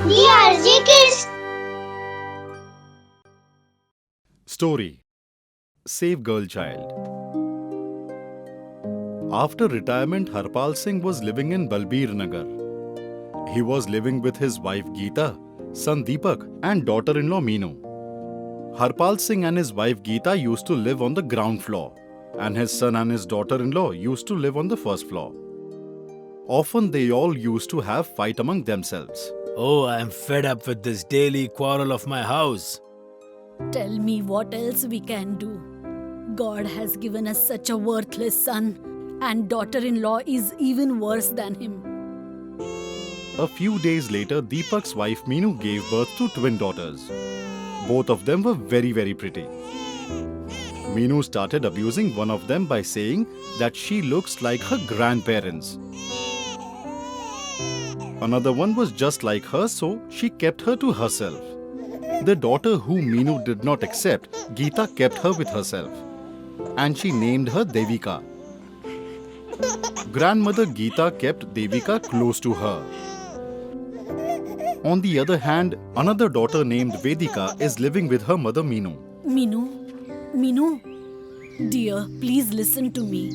DRG Kids. Story: Save Girl Child. After retirement, Harpal Singh was living in Balbir Nagar. He was living with his wife Geeta, son Deepak, and daughter-in-law Meenu. Harpal Singh and his wife Geeta used to live on the ground floor, and his son and his daughter-in-law used to live on the first floor. Often they all used to have fight among themselves. Oh, I am fed up with this daily quarrel of my house. Tell me what else we can do. God has given us such a worthless son, and daughter-in-law is even worse than him. A few days later, Deepak's wife Meenu gave birth to twin daughters. Both of them were very, very pretty. Meenu started abusing one of them by saying that she looks like her grandparents. Another one was just like her, so she kept her to herself. The daughter whom Meenu did not accept, Geeta kept her with herself, and she named her Devika. Grandmother Geeta kept Devika close to her. On the other hand, another daughter named Vedika is living with her mother Meenu. Meenu, dear, please listen to me.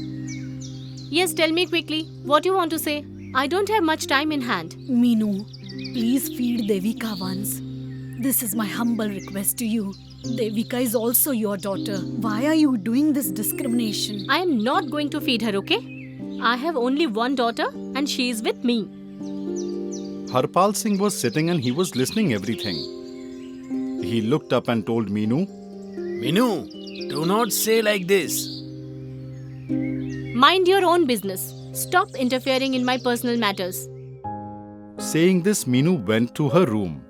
Yes, tell me quickly. What you want to say? I don't have much time in hand. Meenu, please feed Devika once. This is my humble request to you. Devika is also your daughter. Why are you doing this discrimination? I am not going to feed her, okay? I have only one daughter and she is with me. Harpal Singh was sitting and he was listening everything. He looked up and told Meenu, Meenu, do not say like this. Mind your own business. Stop interfering in my personal matters. Saying this, Meenu went to her room.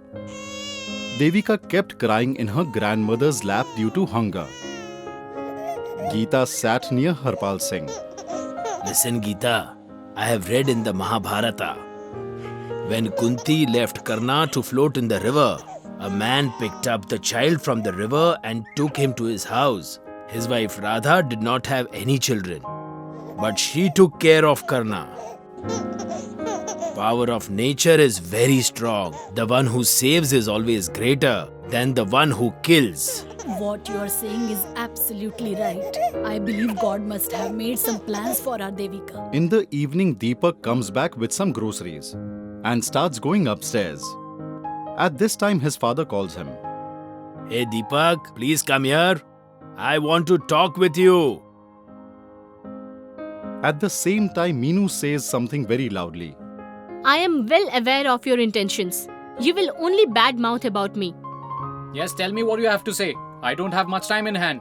Devika kept crying in her grandmother's lap due to hunger. Geeta sat near Harpal Singh. Listen, Geeta, I have read in the Mahabharata. When Kunti left Karna to float in the river, a man picked up the child from the river and took him to his house. His wife Radha did not have any children, but she took care of Karna. Power of nature is very strong. The one who saves is always greater than the one who kills. What you are saying is absolutely right. I believe God must have made some plans for our Devika. In the evening, Deepak comes back with some groceries and starts going upstairs. At this time, his father calls him. Hey Deepak, please come here. I want to talk with you. At the same time, Meenu says something very loudly. I am well aware of your intentions. You will only badmouth about me. Yes, tell me what you have to say. I don't have much time in hand.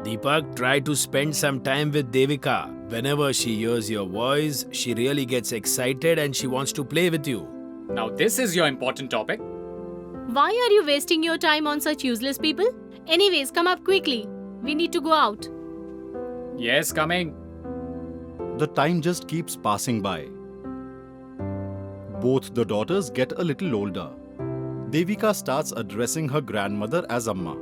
Deepak, try to spend some time with Devika. Whenever she hears your voice, she really gets excited and she wants to play with you. Now this is your important topic. Why are you wasting your time on such useless people? Anyways, come up quickly. We need to go out. Yes, coming. The time just keeps passing by. Both the daughters get a little older. Devika starts addressing her grandmother as Amma.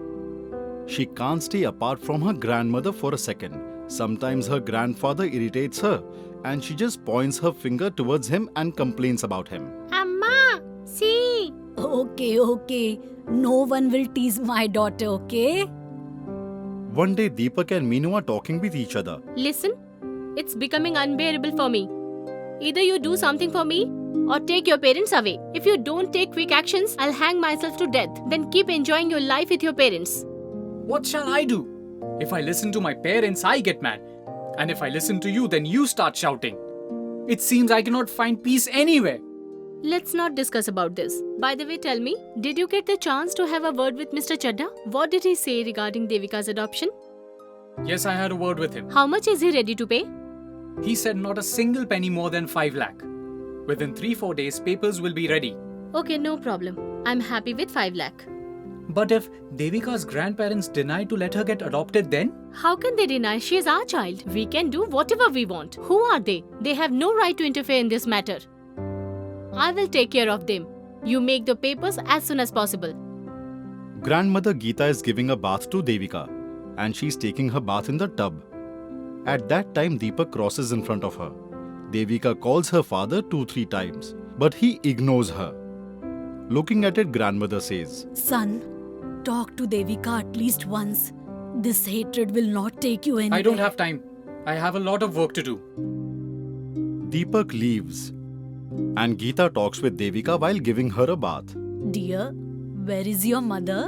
She can't stay apart from her grandmother for a second. Sometimes her grandfather irritates her and she just points her finger towards him and complains about him. Amma, see. Okay. No one will tease my daughter, okay? One day, Deepak and Meenu are talking with each other. Listen, it's becoming unbearable for me. Either you do something for me or take your parents away. If you don't take quick actions, I'll hang myself to death. Then keep enjoying your life with your parents. What shall I do? If I listen to my parents, I get mad. And if I listen to you, then you start shouting. It seems I cannot find peace anywhere. Let's not discuss about this. By the way, tell me, did you get the chance to have a word with Mr. Chadda? What did he say regarding Devika's adoption? Yes, I had a word with him. How much is he ready to pay? He said not a single penny more than 5 lakh. Within 3-4 days, papers will be ready. Okay, no problem. I'm happy with 5 lakh. But if Devika's grandparents deny to let her get adopted, then? How can they deny she is our child? We can do whatever we want. Who are they? They have no right to interfere in this matter. I will take care of them. You make the papers as soon as possible. Grandmother Geeta is giving a bath to Devika and she's taking her bath in the tub. At that time, Deepak crosses in front of her. Devika calls her father 2-3 times, but he ignores her. Looking at it, grandmother says, Son, talk to Devika at least once. This hatred will not take you anywhere. I don't have time. I have a lot of work to do. Deepak leaves. And Geeta talks with Devika while giving her a bath. Dear, where is your mother?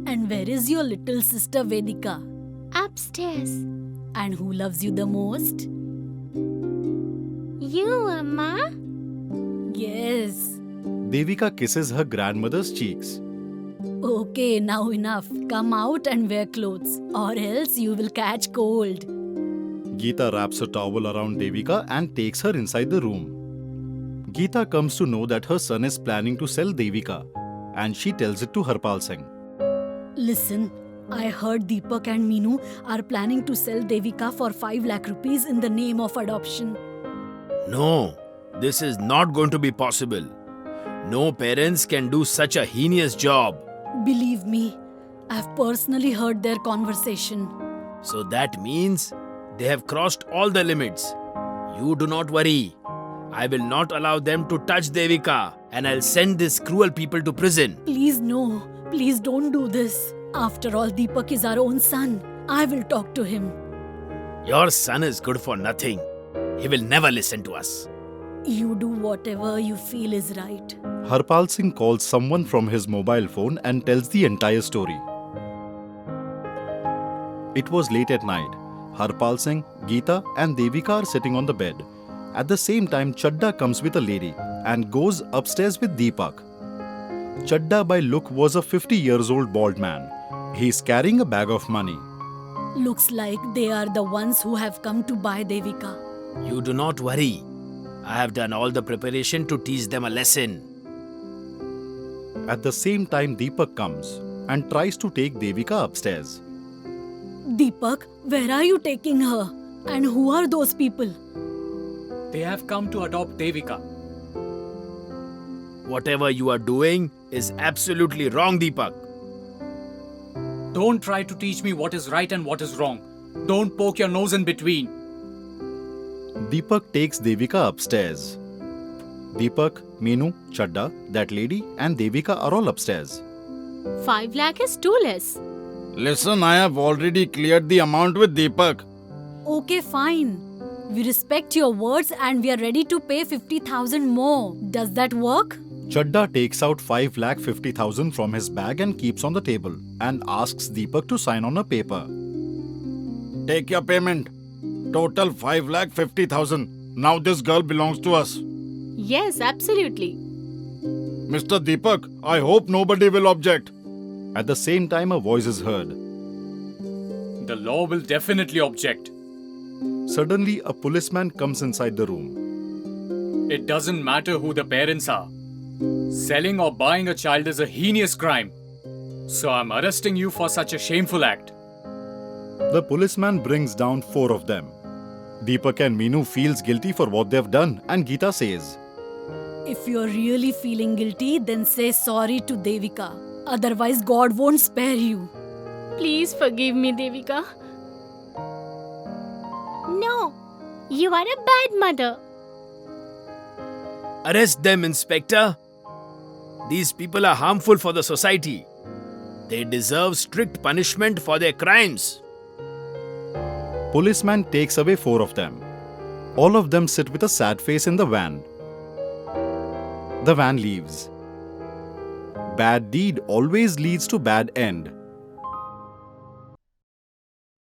And where is your little sister Vedika? Upstairs. And who loves you the most? You, Amma? Yes. Devika kisses her grandmother's cheeks. Okay, now enough. Come out and wear clothes, or else you will catch cold. Geeta wraps a towel around Devika and takes her inside the room. Geeta comes to know that her son is planning to sell Devika, and she tells it to Harpal Singh. Listen, I heard Deepak and Meenu are planning to sell Devika for 5 lakh rupees in the name of adoption. No, this is not going to be possible. No parents can do such a heinous job. Believe me, I've personally heard their conversation. So that means they have crossed all the limits. You do not worry. I will not allow them to touch Devika, and I'll send these cruel people to prison. Please no, please don't do this. After all, Deepak is our own son. I will talk to him. Your son is good for nothing. He will never listen to us. You do whatever you feel is right. Harpal Singh calls someone from his mobile phone and tells the entire story. It was late at night. Harpal Singh, Geeta and Devika are sitting on the bed. At the same time, Chadda comes with a lady and goes upstairs with Deepak. Chadda by look was a 50-year-old bald man. He is carrying a bag of money. Looks like they are the ones who have come to buy Devika. You do not worry. I have done all the preparation to teach them a lesson. At the same time, Deepak comes and tries to take Devika upstairs. Deepak, where are you taking her? And who are those people? They have come to adopt Devika. Whatever you are doing is absolutely wrong, Deepak. Don't try to teach me what is right and what is wrong. Don't poke your nose in between. Deepak takes Devika upstairs. Deepak, Meenu, Chadda, that lady and Devika are all upstairs. 5 lakh is too less. Listen, I have already cleared the amount with Deepak. Okay, fine. We respect your words and we are ready to pay 50,000 more. Does that work? Chadda takes out 5,50,000 from his bag and keeps on the table and asks Deepak to sign on a paper. Take your payment. Total 5,50,000. Now this girl belongs to us. Yes, absolutely. Mr. Deepak, I hope nobody will object. At the same time, a voice is heard. The law will definitely object. Suddenly, a policeman comes inside the room. It doesn't matter who the parents are. Selling or buying a child is a heinous crime. So I'm arresting you for such a shameful act. The policeman brings down 4 of them. Deepak and Meenu feels guilty for what they've done and Geeta says, If you're really feeling guilty, then say sorry to Devika. Otherwise, God won't spare you. Please forgive me, Devika. No, you are a bad mother. Arrest them, Inspector. These people are harmful for the society. They deserve strict punishment for their crimes. Policeman takes away 4 of them. All of them sit with a sad face in the van. The van leaves. Bad deed always leads to bad end.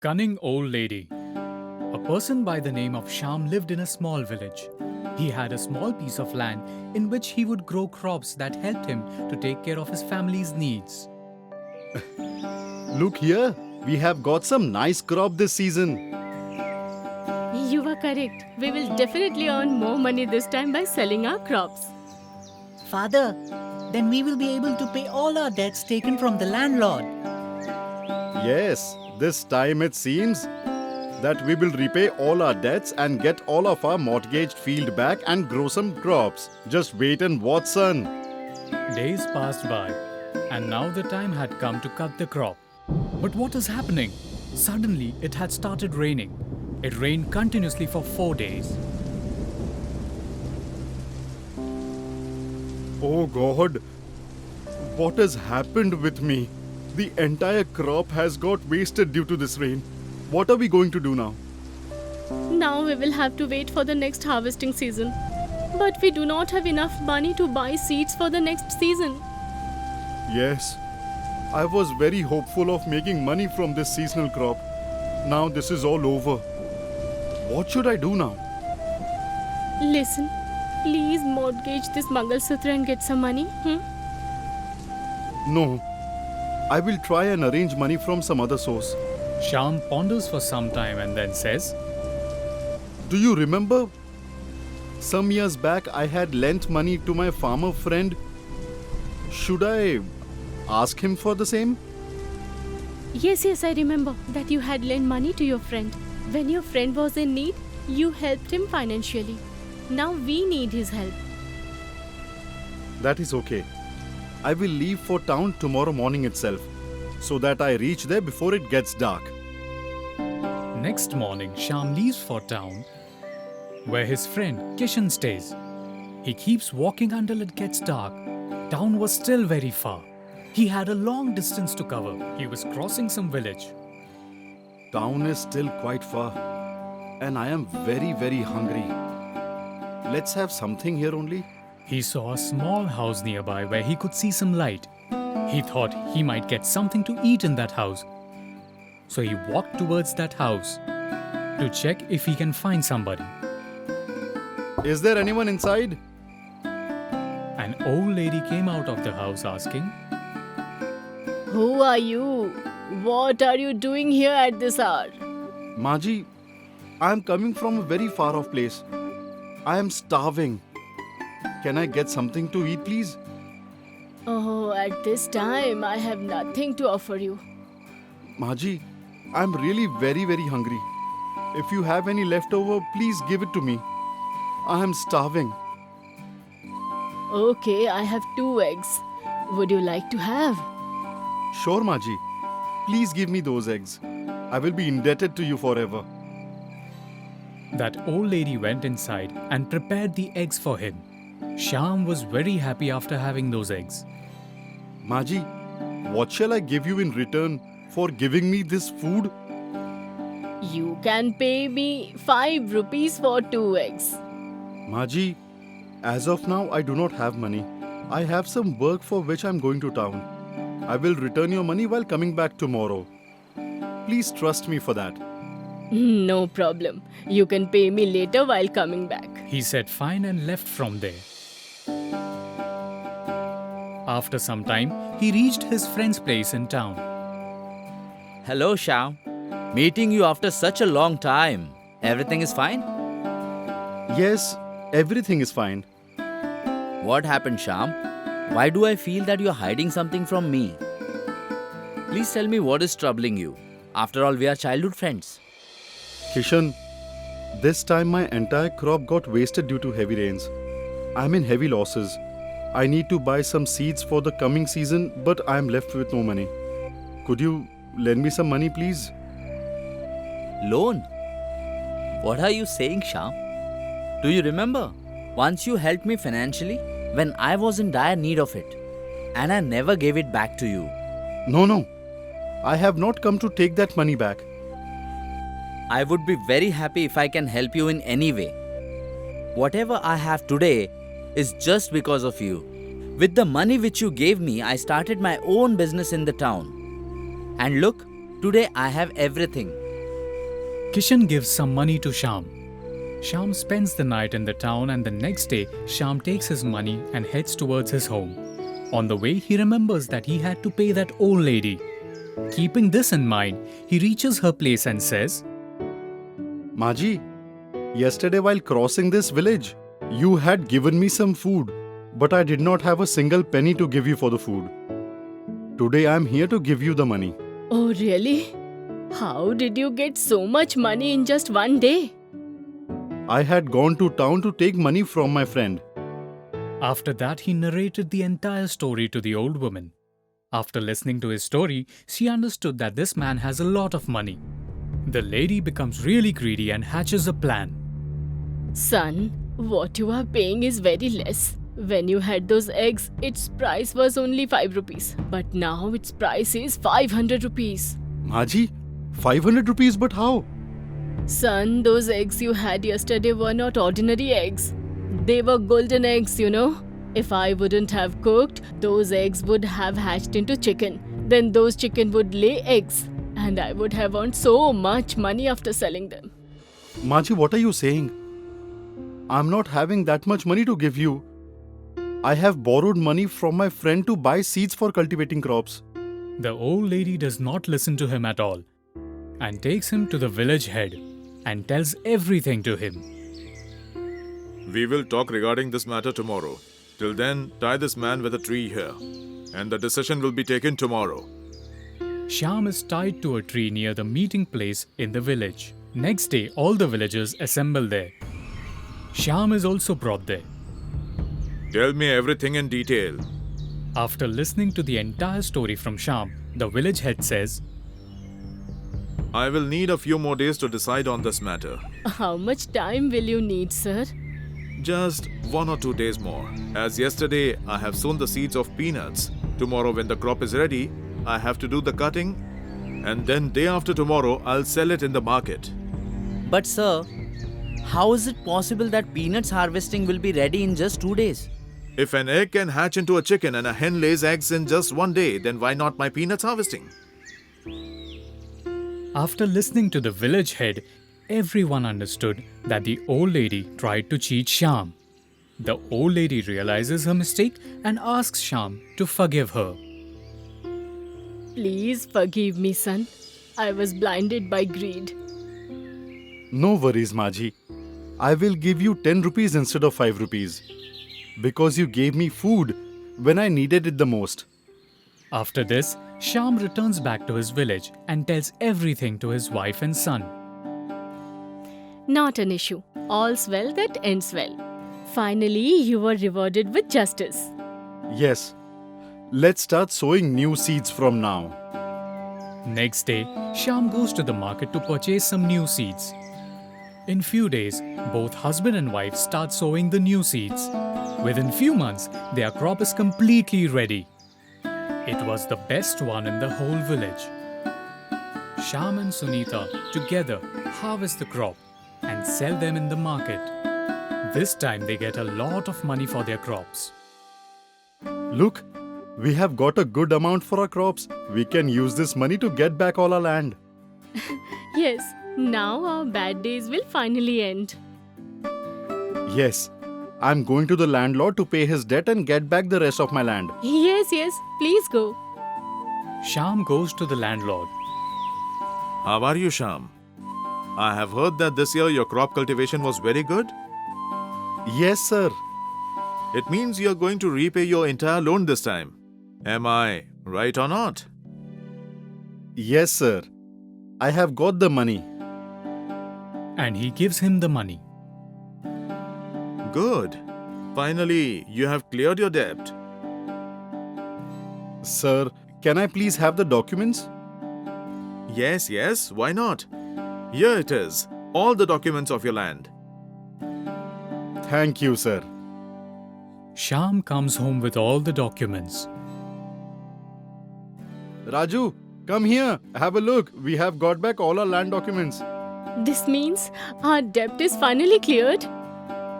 Cunning old lady. A person by the name of Sham lived in a small village. He had a small piece of land in which he would grow crops that helped him to take care of his family's needs. Look here, we have got some nice crop this season. You are correct. We will definitely earn more money this time by selling our crops. Father, then we will be able to pay all our debts taken from the landlord. Yes, this time it seems that we will repay all our debts and get all of our mortgaged field back and grow some crops. Just wait and watch, son. Days passed by, and now the time had come to cut the crop. But what is happening? Suddenly, it had started raining. It rained continuously for 4 days. Oh God, What has happened with me? The entire crop has got wasted due to this rain. What are we going to do now? Now we will have to wait for the next harvesting season. But we do not have enough money to buy seeds for the next season. Yes, I was very hopeful of making money from this seasonal crop. Now this is all over. What should I do now? Listen, please mortgage this Mangal Sutra and get some money. No, I will try and arrange money from some other source. Shyam ponders for some time and then says, Do you remember? Some years back I had lent money to my farmer friend. Should I ask him for the same? Yes, I remember that you had lent money to your friend. When your friend was in need, you helped him financially. Now we need his help. That is okay. I will leave for town tomorrow morning itself, so that I reach there before it gets dark. Next morning, Shyam leaves for town, where his friend Kishan stays. He keeps walking until it gets dark. Town was still very far. He had a long distance to cover. He was crossing some village. Town is still quite far, and I am very, very hungry. Let's have something here only. He saw a small house nearby where he could see some light. He thought he might get something to eat in that house. So he walked towards that house to check if he can find somebody. Is there anyone inside? An old lady came out of the house asking, Who are you? What are you doing here at this hour? Maji, I am coming from a very far off place. I am starving. Can I get something to eat, please? Oh, at this time, I have nothing to offer you. Maji, I am really very, very hungry. If you have any leftover, please give it to me. I am starving. Okay, I have 2 eggs. Would you like to have? Sure, Maji. Please give me those eggs. I will be indebted to you forever. That old lady went inside and prepared the eggs for him. Shyam was very happy after having those eggs. Maji, what shall I give you in return for giving me this food? You can pay me 5 rupees for 2 eggs. Maji, as of now, I do not have money. I have some work for which I am going to town. I will return your money while coming back tomorrow. Please trust me for that. No problem. You can pay me later while coming back. He said fine and left from there. After some time, he reached his friend's place in town. Hello, Shyam. Meeting you after such a long time. Everything is fine? Yes, everything is fine. What happened, Shyam? Why do I feel that you are hiding something from me? Please tell me what is troubling you. After all, we are childhood friends. Kishan, this time my entire crop got wasted due to heavy rains. I'm in heavy losses. I need to buy some seeds for the coming season, but I am left with no money. Could you lend me some money, please? Loan? What are you saying, Shyam? Do you remember? Once you helped me financially when I was in dire need of it. And I never gave it back to you. No. I have not come to take that money back. I would be very happy if I can help you in any way. Whatever I have today is just because of you. With the money which you gave me, I started my own business in the town. And look, today I have everything. Kishan gives some money to Shyam. Shyam spends the night in the town and the next day, Shyam takes his money and heads towards his home. On the way, he remembers that he had to pay that old lady. Keeping this in mind, he reaches her place and says, Maji, yesterday while crossing this village, you had given me some food, but I did not have a single penny to give you for the food. Today I am here to give you the money. Oh, really? How did you get so much money in just one day? I had gone to town to take money from my friend. After that, he narrated the entire story to the old woman. After listening to his story, she understood that this man has a lot of money. The lady becomes really greedy and hatches a plan. Son, what you are paying is very less. When you had those eggs, its price was only 5 rupees. But now its price is 500 rupees. Maji, 500 rupees, but how? Son, those eggs you had yesterday were not ordinary eggs. They were golden eggs, you know. If I wouldn't have cooked, those eggs would have hatched into chicken. Then those chicken would lay eggs. And I would have earned so much money after selling them. Maji, what are you saying? I'm not having that much money to give you. I have borrowed money from my friend to buy seeds for cultivating crops. The old lady does not listen to him at all and takes him to the village head and tells everything to him. We will talk regarding this matter tomorrow. Till then, tie this man with a tree here, and the decision will be taken tomorrow. Shyam is tied to a tree near the meeting place in the village. Next day, all the villagers assemble there. Shyam is also brought there. Tell me everything in detail. After listening to the entire story from Shyam, the village head says, I will need a few more days to decide on this matter. How much time will you need, sir? Just 1 or 2 days more. As yesterday, I have sown the seeds of peanuts. Tomorrow, when the crop is ready, I have to do the cutting. And then day after tomorrow, I'll sell it in the market. But sir, how is it possible that peanuts harvesting will be ready in just 2 days? If an egg can hatch into a chicken and a hen lays eggs in just 1 day, then why not my peanuts harvesting? After listening to the village head, everyone understood that the old lady tried to cheat Shyam. The old lady realizes her mistake and asks Shyam to forgive her. Please forgive me, son. I was blinded by greed. No worries, Maji. I will give you 10 rupees instead of 5 rupees. Because you gave me food when I needed it the most. After this, Shyam returns back to his village and tells everything to his wife and son. Not an issue. All's well that ends well. Finally, you were rewarded with justice. Yes. Let's start sowing new seeds from now. Next day, Shyam goes to the market to purchase some new seeds. In few days, both husband and wife start sowing the new seeds. Within few months, their crop is completely ready. It was the best one in the whole village. Shyam and Sunita together harvest the crop and sell them in the market. This time they get a lot of money for their crops. Look, we have got a good amount for our crops. We can use this money to get back all our land. Yes, now our bad days will finally end. Yes, I'm going to the landlord to pay his debt and get back the rest of my land. Yes, please go. Shyam goes to the landlord. How are you, Sham? I have heard that this year your crop cultivation was very good. Yes, sir. It means you're going to repay your entire loan this time. Am I right or not? Yes, sir. I have got the money. And he gives him the money. Good. Finally, you have cleared your debt. Sir, can I please have the documents? Yes, why not? Here it is, all the documents of your land. Thank you, sir. Shyam comes home with all the documents. Raju, come here. Have a look. We have got back all our land documents. This means our debt is finally cleared.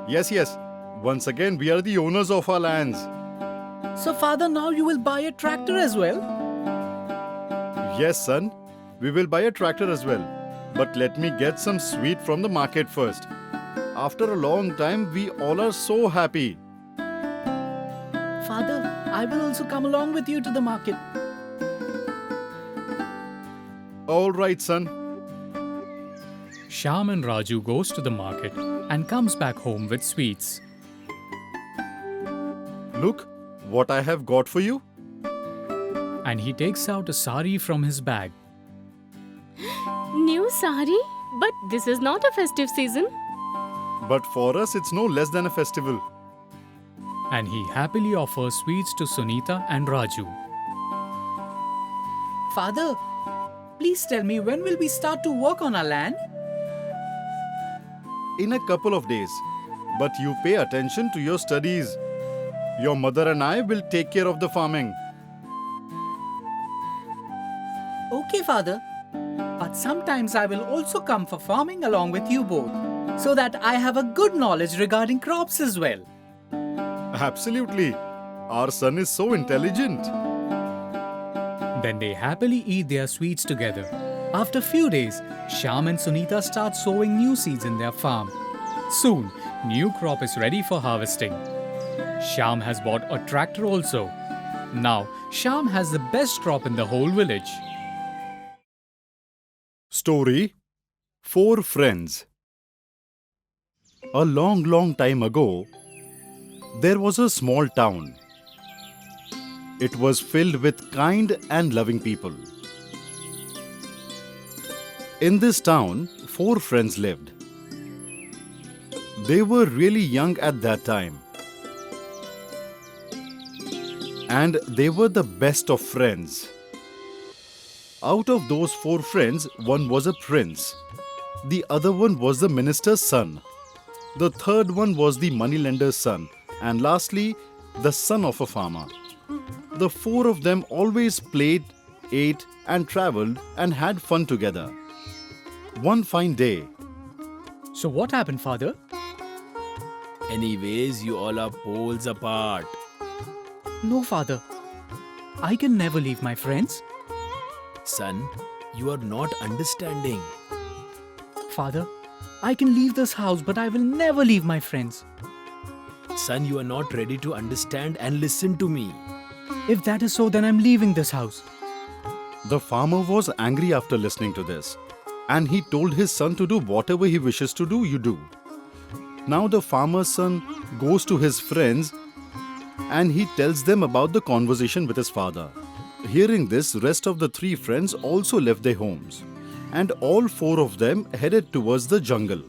Yes. Once again, we are the owners of our lands. So, father, now you will buy a tractor as well? Yes, son. We will buy a tractor as well. But let me get some sweet from the market first. After a long time, we all are so happy. Father, I will also come along with you to the market. All right, son. Shyam and Raju goes to the market and comes back home with sweets. Look, what I have got for you. And he takes out a sari from his bag. New sari? But this is not a festive season. But for us, it's no less than a festival. And he happily offers sweets to Sunita and Raju. Father, please tell me, when will we start to work on our land? In a couple of days. But you pay attention to your studies. Your mother and I will take care of the farming. Okay, father. But sometimes I will also come for farming along with you both, so that I have a good knowledge regarding crops as well. Absolutely. Our son is so intelligent. Then they happily eat their sweets together. After few days, Shyam and Sunita start sowing new seeds in their farm. Soon, new crop is ready for harvesting. Shyam has bought a tractor also. Now, Shyam has the best crop in the whole village. Story 4 Friends. A long, long time ago, there was a small town. It was filled with kind and loving people. In this town, 4 friends lived. They were really young at that time. And they were the best of friends. Out of those 4 friends, one was a prince. The other one was the minister's son. The third one was the moneylender's son. And lastly, the son of a farmer. The 4 of them always played, ate, and traveled and had fun together. One fine day, So what happened, father? Anyways, you all are poles apart. No, father. I can never leave my friends. Son, you are not understanding. Father, I can leave this house, but I will never leave my friends. Son, you are not ready to understand and listen to me. If that is so, then I'm leaving this house. the farmer was angry after listening to this. And he told his son to do whatever he wishes to do, you do. Now the farmer's son goes to his friends and he tells them about the conversation with his father. Hearing this, rest of the 3 friends also left their homes. And all 4 of them headed towards the jungle.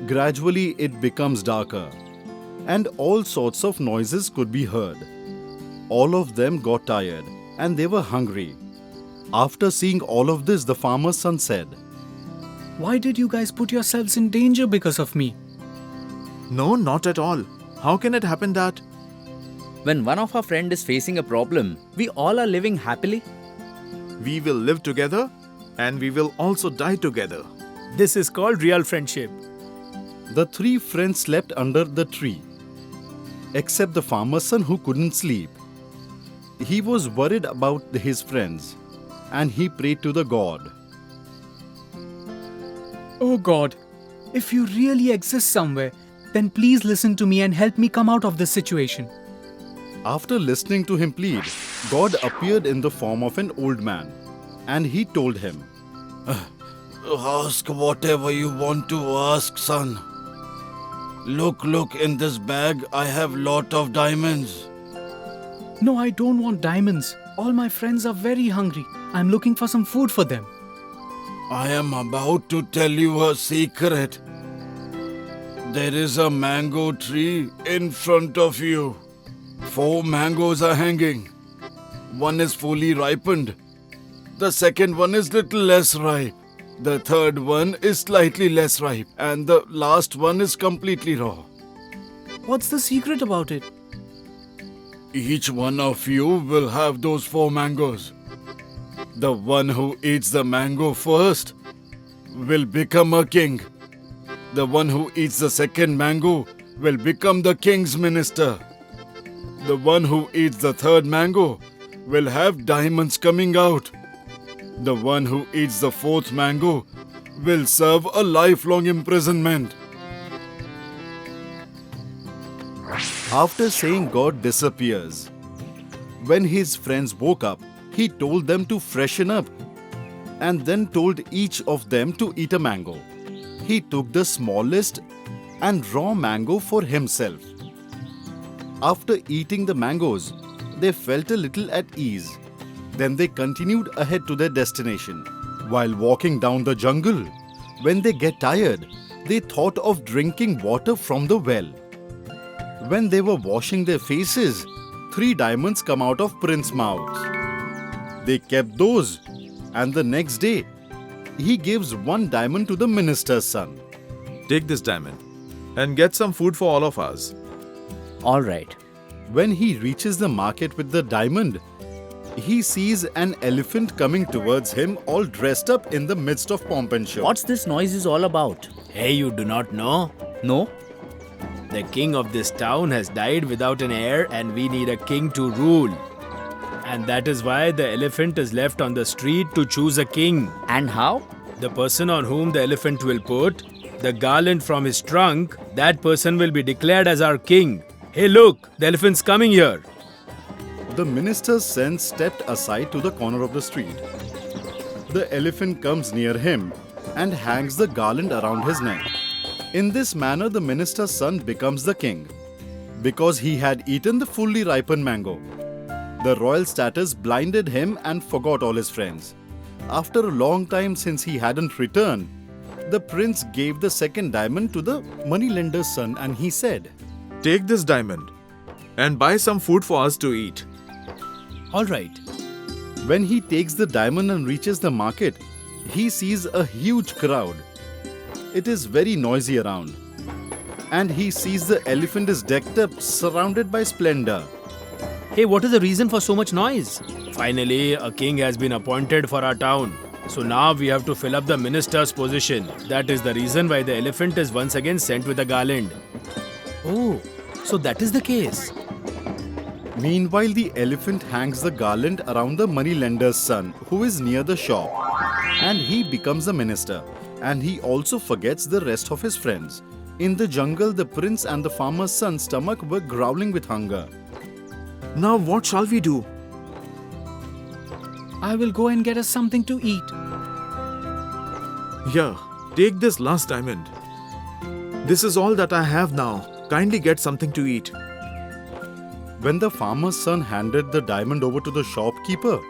Gradually it becomes darker. And all sorts of noises could be heard. All of them got tired and they were hungry. After seeing all of this, the farmer's son said, Why did you guys put yourselves in danger because of me? No, not at all. How can it happen that? When one of our friend is facing a problem, we all are living happily. We will live together and we will also die together. This is called real friendship. The 3 friends slept under the tree, except the farmer's son who couldn't sleep. He was worried about his friends and he prayed to the God. Oh God, if you really exist somewhere, then please listen to me and help me come out of this situation. After listening to him plead, God appeared in the form of an old man and he told him, Ask whatever you want to ask, son. Look, in this bag I have lot of diamonds. No, I don't want diamonds. All my friends are very hungry. I'm looking for some food for them. I am about to tell you a secret. There is a mango tree in front of you. 4 mangoes are hanging. One is fully ripened. The second one is little less ripe. The third one is slightly less ripe. And the last one is completely raw. What's the secret about it? Each one of you will have those 4 mangoes. The one who eats the mango first will become a king. The one who eats the second mango will become the king's minister. The one who eats the third mango will have diamonds coming out. The one who eats the 4th mango will serve a lifelong imprisonment. After saying God disappears, when his friends woke up, he told them to freshen up and then told each of them to eat a mango. He took the smallest and raw mango for himself. After eating the mangoes, they felt a little at ease. Then they continued ahead to their destination. While walking down the jungle, when they get tired, they thought of drinking water from the well. When they were washing their faces, 3 diamonds come out of Prince's mouth. They kept those, and the next day, he gives 1 diamond to the minister's son. Take this diamond and get some food for all of us. All right. When he reaches the market with the diamond, he sees an elephant coming towards him all dressed up in the midst of pomp and show. What's this noise is all about? Hey, you do not know? No? The king of this town has died without an heir, and we need a king to rule. And that is why the elephant is left on the street to choose a king. And how? The person on whom the elephant will put the garland from his trunk, that person will be declared as our king. Hey, look, the elephant's coming here. The minister's son stepped aside to the corner of the street. The elephant comes near him and hangs the garland around his neck. In this manner, the minister's son becomes the king, because he had eaten the fully ripened mango. The royal status blinded him and forgot all his friends. After a long time since he hadn't returned, the prince gave the second diamond to the moneylender's son and he said, Take this diamond and buy some food for us to eat. All right. When he takes the diamond and reaches the market, he sees a huge crowd. It is very noisy around. And he sees the elephant is decked up, surrounded by splendor. Hey, what is the reason for so much noise? Finally, a king has been appointed for our town. So now we have to fill up the minister's position. That is the reason why the elephant is once again sent with a garland. Oh, so that is the case. Meanwhile, the elephant hangs the garland around the moneylender's son, who is near the shop. And he becomes a minister. And he also forgets the rest of his friends. In the jungle, the prince and the farmer's son's stomach were growling with hunger. Now what shall we do? I will go and get us something to eat. Here, take this last diamond. This is all that I have now. Kindly get something to eat. When the farmer's son handed the diamond over to the shopkeeper,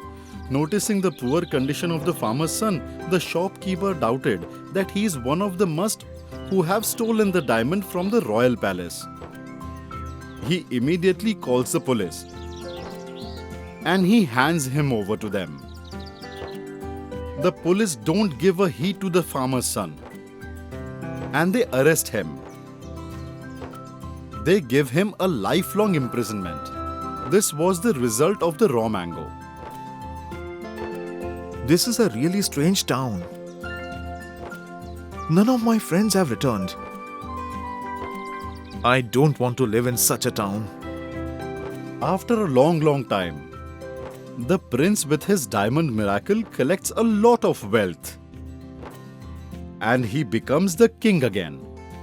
noticing the poor condition of the farmer's son, the shopkeeper doubted that he is one of the must who have stolen the diamond from the royal palace. He immediately calls the police and he hands him over to them. The police don't give a heed to the farmer's son and they arrest him. They give him a lifelong imprisonment. This was the result of the raw mango. This is a really strange town. None of my friends have returned. I don't want to live in such a town. After a long time, the prince with his diamond miracle collects a lot of wealth. And he becomes the king again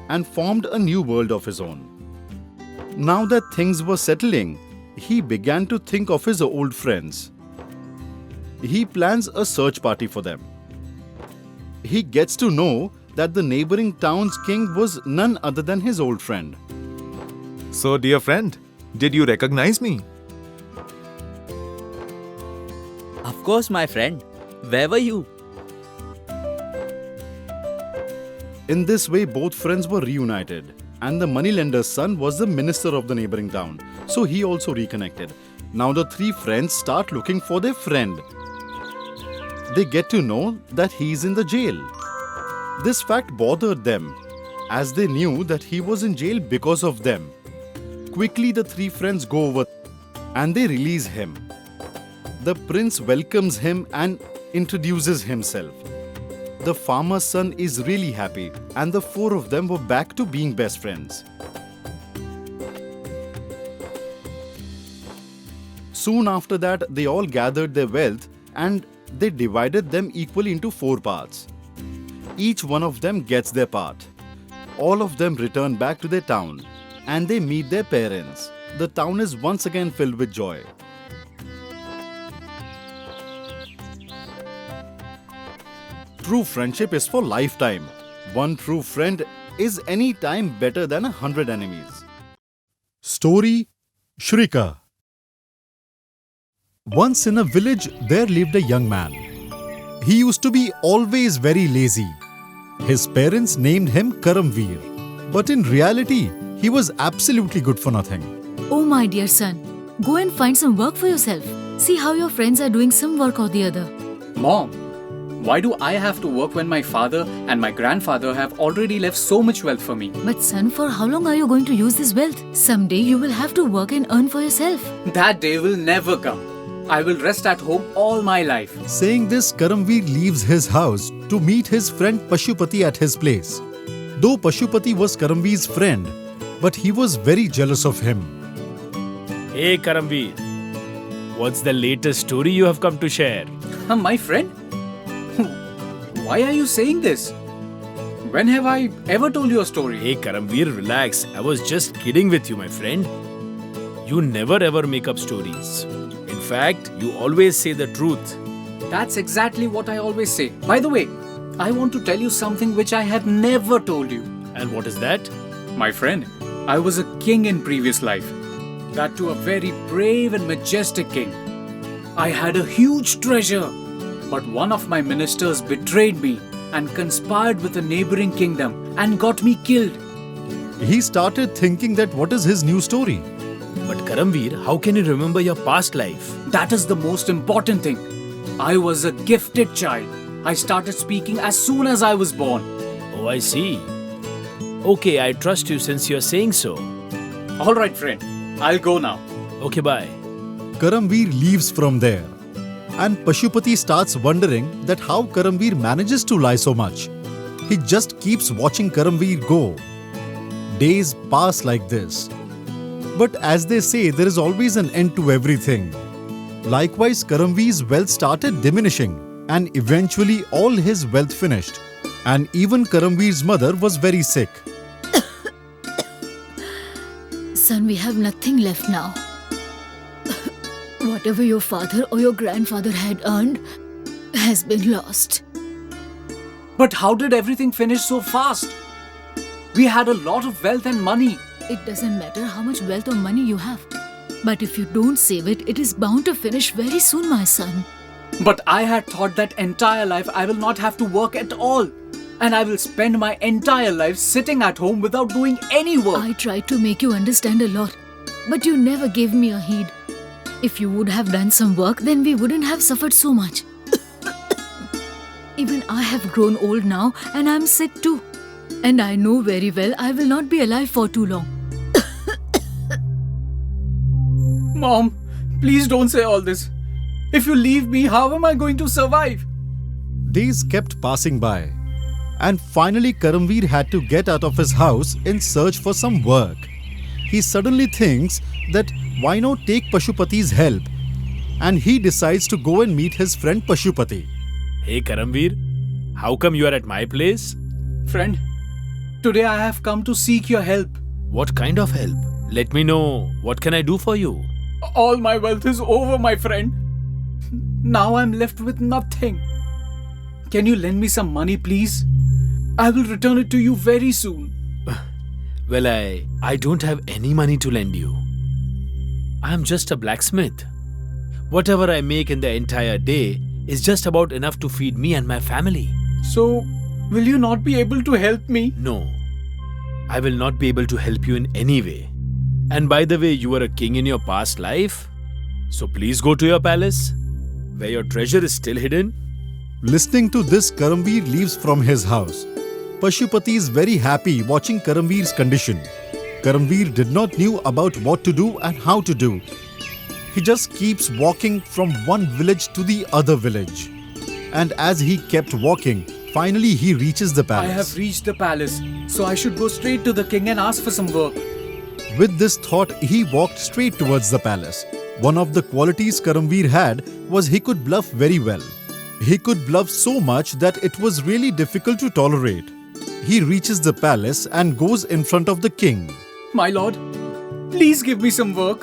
and formed a new world of his own. Now that things were settling, he began to think of his old friends. He plans a search party for them. He gets to know that the neighboring town's king was none other than his old friend. So, dear friend, did you recognize me? Of course, my friend. Where were you? In this way, both friends were reunited, and the moneylender's son was the minister of the neighboring town, so he also reconnected. Now the three friends start looking for their friend. They get to know that he's in the jail. This fact bothered them, as they knew that he was in jail because of them. Quickly, the three friends go over and they release him. The prince welcomes him and introduces himself. The farmer's son is really happy, and the four of them were back to being best friends. Soon after that, they all gathered their wealth and they divided them equally into 4 parts. Each one of them gets their part. All of them return back to their town and they meet their parents. The town is once again filled with joy. True friendship is for lifetime. One true friend is any time better than 100 enemies. Story Shrika. Once in a village, there lived a young man. He used to be always very lazy. His parents named him Karamveer. But in reality, he was absolutely good for nothing. Oh, my dear son, go and find some work for yourself. See how your friends are doing some work or the other. Mom, Why do I have to work when my father and my grandfather have already left so much wealth for me? But son, for how long are you going to use this wealth? Someday you will have to work and earn for yourself. That day will never come. I will rest at home all my life. Saying this, Karamveer leaves his house to meet his friend Pashupati at his place. Though Pashupati was Karamveer's friend, but he was very jealous of him. Hey Karamveer, what's the latest story you have come to share? My friend? Why are you saying this? When have I ever told you a story? Hey Karamveer, relax. I was just kidding with you, my friend. You never ever make up stories. In fact, you always say the truth. That's exactly what I always say. By the way, I want to tell you something which I have never told you. And what is that? My friend, I was a king in previous life. That too a very brave and majestic king. I had a huge treasure. But one of my ministers betrayed me and conspired with a neighboring kingdom and got me killed. He started thinking that what is his new story? But Karamveer, how can you remember your past life? That is the most important thing. I was a gifted child. I started speaking as soon as I was born. Oh, I see. Okay, I trust you since you're saying so. Alright, friend. I'll go now. Okay, bye. Karamveer leaves from there. And Pashupati starts wondering that how Karamveer manages to lie so much. He just keeps watching Karamveer go. Days pass like this. But as they say, there is always an end to everything. Likewise, Karamveer's wealth started diminishing, and eventually all his wealth finished. And even Karamveer's mother was very sick. Son, we have nothing left now. Whatever your father or your grandfather had earned has been lost. But how did everything finish so fast? We had a lot of wealth and money. It doesn't matter how much wealth or money you have. But if you don't save it, it is bound to finish very soon, my son. But I had thought that entire life I will not have to work at all. And I will spend my entire life sitting at home without doing any work. I tried to make you understand a lot, but you never gave me a heed. If you would have done some work, then we wouldn't have suffered so much. Even I have grown old now and I'm sick too. And I know very well I will not be alive for too long. Mom, please don't say all this. If you leave me, how am I going to survive? Days kept passing by. And finally Karamveer had to get out of his house in search for some work. He suddenly thinks that why not take Pashupati's help? And he decides to go and meet his friend Pashupati. Hey Karamveer, how come you are at my place? Friend, today I have come to seek your help. What kind of help? Let me know. What can I do for you? All my wealth is over, my friend. Now I'm left with nothing. Can you lend me some money, please? I will return it to you very soon. Well, I don't have any money to lend you. I'm just a blacksmith. Whatever I make in the entire day is just about enough to feed me and my family. So, will you not be able to help me? No, I will not be able to help you in any way. And by the way, you were a king in your past life. So please go to your palace, where your treasure is still hidden. Listening to this, Karamveer leaves from his house. Pashupati is very happy watching Karamveer's condition. Karamveer did not know about what to do and how to do. He just keeps walking from one village to the other village. And as he kept walking, finally he reaches the palace. I have reached the palace, so I should go straight to the king and ask for some work. With this thought, he walked straight towards the palace. One of the qualities Karamveer had was he could bluff very well. He could bluff so much that it was really difficult to tolerate. He reaches the palace and goes in front of the king. My lord, please give me some work.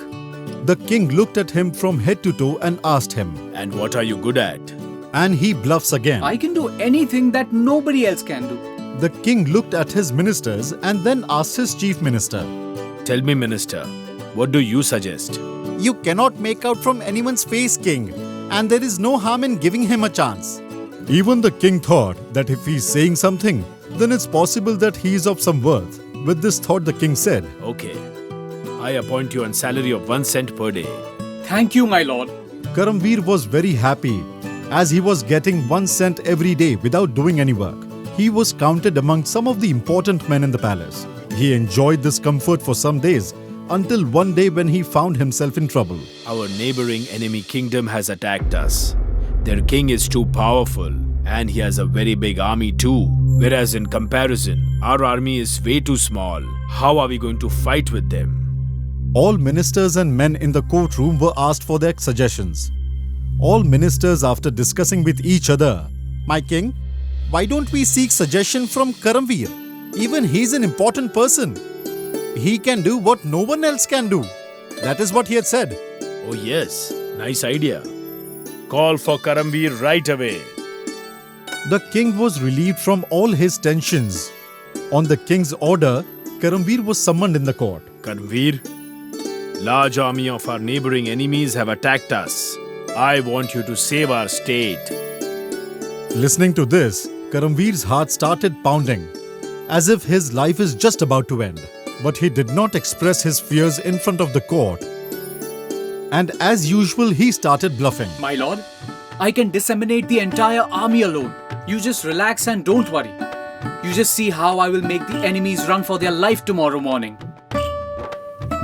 The king looked at him from head to toe and asked him. And what are you good at? And he bluffs again. I can do anything that nobody else can do. The king looked at his ministers and then asked his chief minister. Tell me, minister, what do you suggest? You cannot make out from anyone's face, king, and there is no harm in giving him a chance. Even the king thought that if he is saying something, then it's possible that he is of some worth. With this thought, the king said, Okay, I appoint you on salary of 1 cent per day. Thank you, my lord. Karamveer was very happy. as he was getting 1 cent every day without doing any work. He was counted among some of the important men in the palace. He enjoyed this comfort for some days until one day when he found himself in trouble. Our neighboring enemy kingdom has attacked us. Their king is too powerful and he has a very big army too. Whereas in comparison, our army is way too small. How are we going to fight with them? All ministers and men in the courtroom were asked for their suggestions. All ministers, after discussing with each other, "My king, why don't we seek suggestion from Karamveer? Even he's an important person. He can do what no one else can do." That is what he had said. Oh yes, nice idea. Call for Karamveer right away. The king was relieved from all his tensions. On the king's order, Karamveer was summoned in the court. Karamveer, large army of our neighboring enemies have attacked us. I want you to save our state. Listening to this, Karamveer's heart started pounding, as if his life is just about to end. But he did not express his fears in front of the court. And as usual, he started bluffing. My lord, I can disseminate the entire army alone. You just relax and don't worry. You just see how I will make the enemies run for their life tomorrow morning.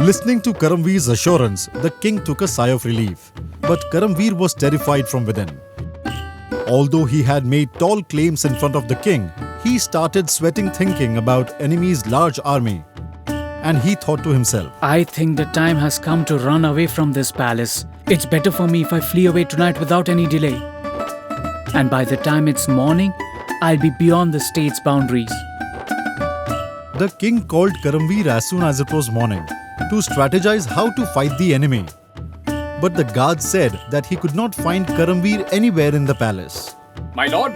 Listening to Karamveer's assurance, the king took a sigh of relief. But Karamveer was terrified from within. Although he had made tall claims in front of the king, he started sweating thinking about enemy's large army. And he thought to himself, I think the time has come to run away from this palace. It's better for me if I flee away tonight without any delay. And by the time it's morning, I'll be beyond the state's boundaries. The king called Karamveer as soon as it was morning to strategize how to fight the enemy. But the guard said that he could not find Karamveer anywhere in the palace. My lord,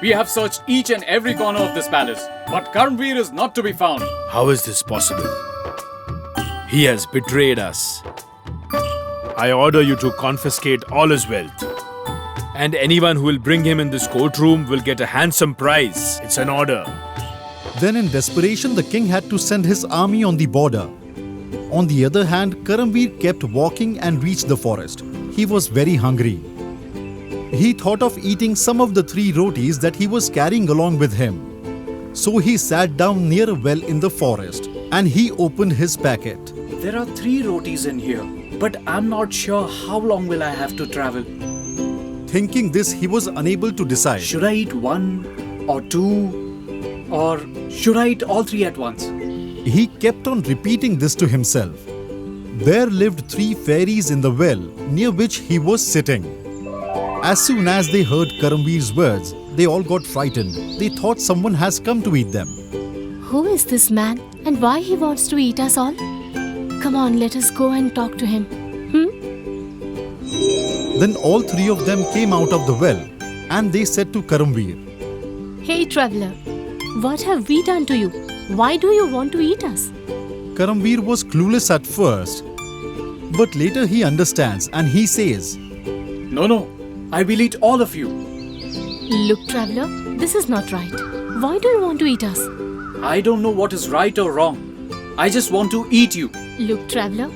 we have searched each and every corner of this palace, but Karamveer is not to be found. How is this possible? He has betrayed us. I order you to confiscate all his wealth. And anyone who will bring him in this courtroom will get a handsome prize. It's an order. Then in desperation, the king had to send his army on the border. On the other hand, Karamveer kept walking and reached the forest. He was very hungry. He thought of eating some of the 3 rotis that he was carrying along with him. So he sat down near a well in the forest and he opened his packet. There are 3 rotis in here, but I'm not sure how long will I have to travel. Thinking this, he was unable to decide. Should I eat 1 or 2, or should I eat all 3 at once? He kept on repeating this to himself. There lived 3 fairies in the well near which he was sitting. As soon as they heard Karamveer's words, they all got frightened. They thought someone has come to eat them. Who is this man and why he wants to eat us all? Come on, let us go and talk to him. Then all 3 of them came out of the well and they said to Karamveer, Hey traveler, what have we done to you? Why do you want to eat us? Karamveer was clueless at first, but later he understands and he says, No, I will eat all of you. Look traveler, this is not right. Why do you want to eat us? I don't know what is right or wrong. I just want to eat you. Look traveler,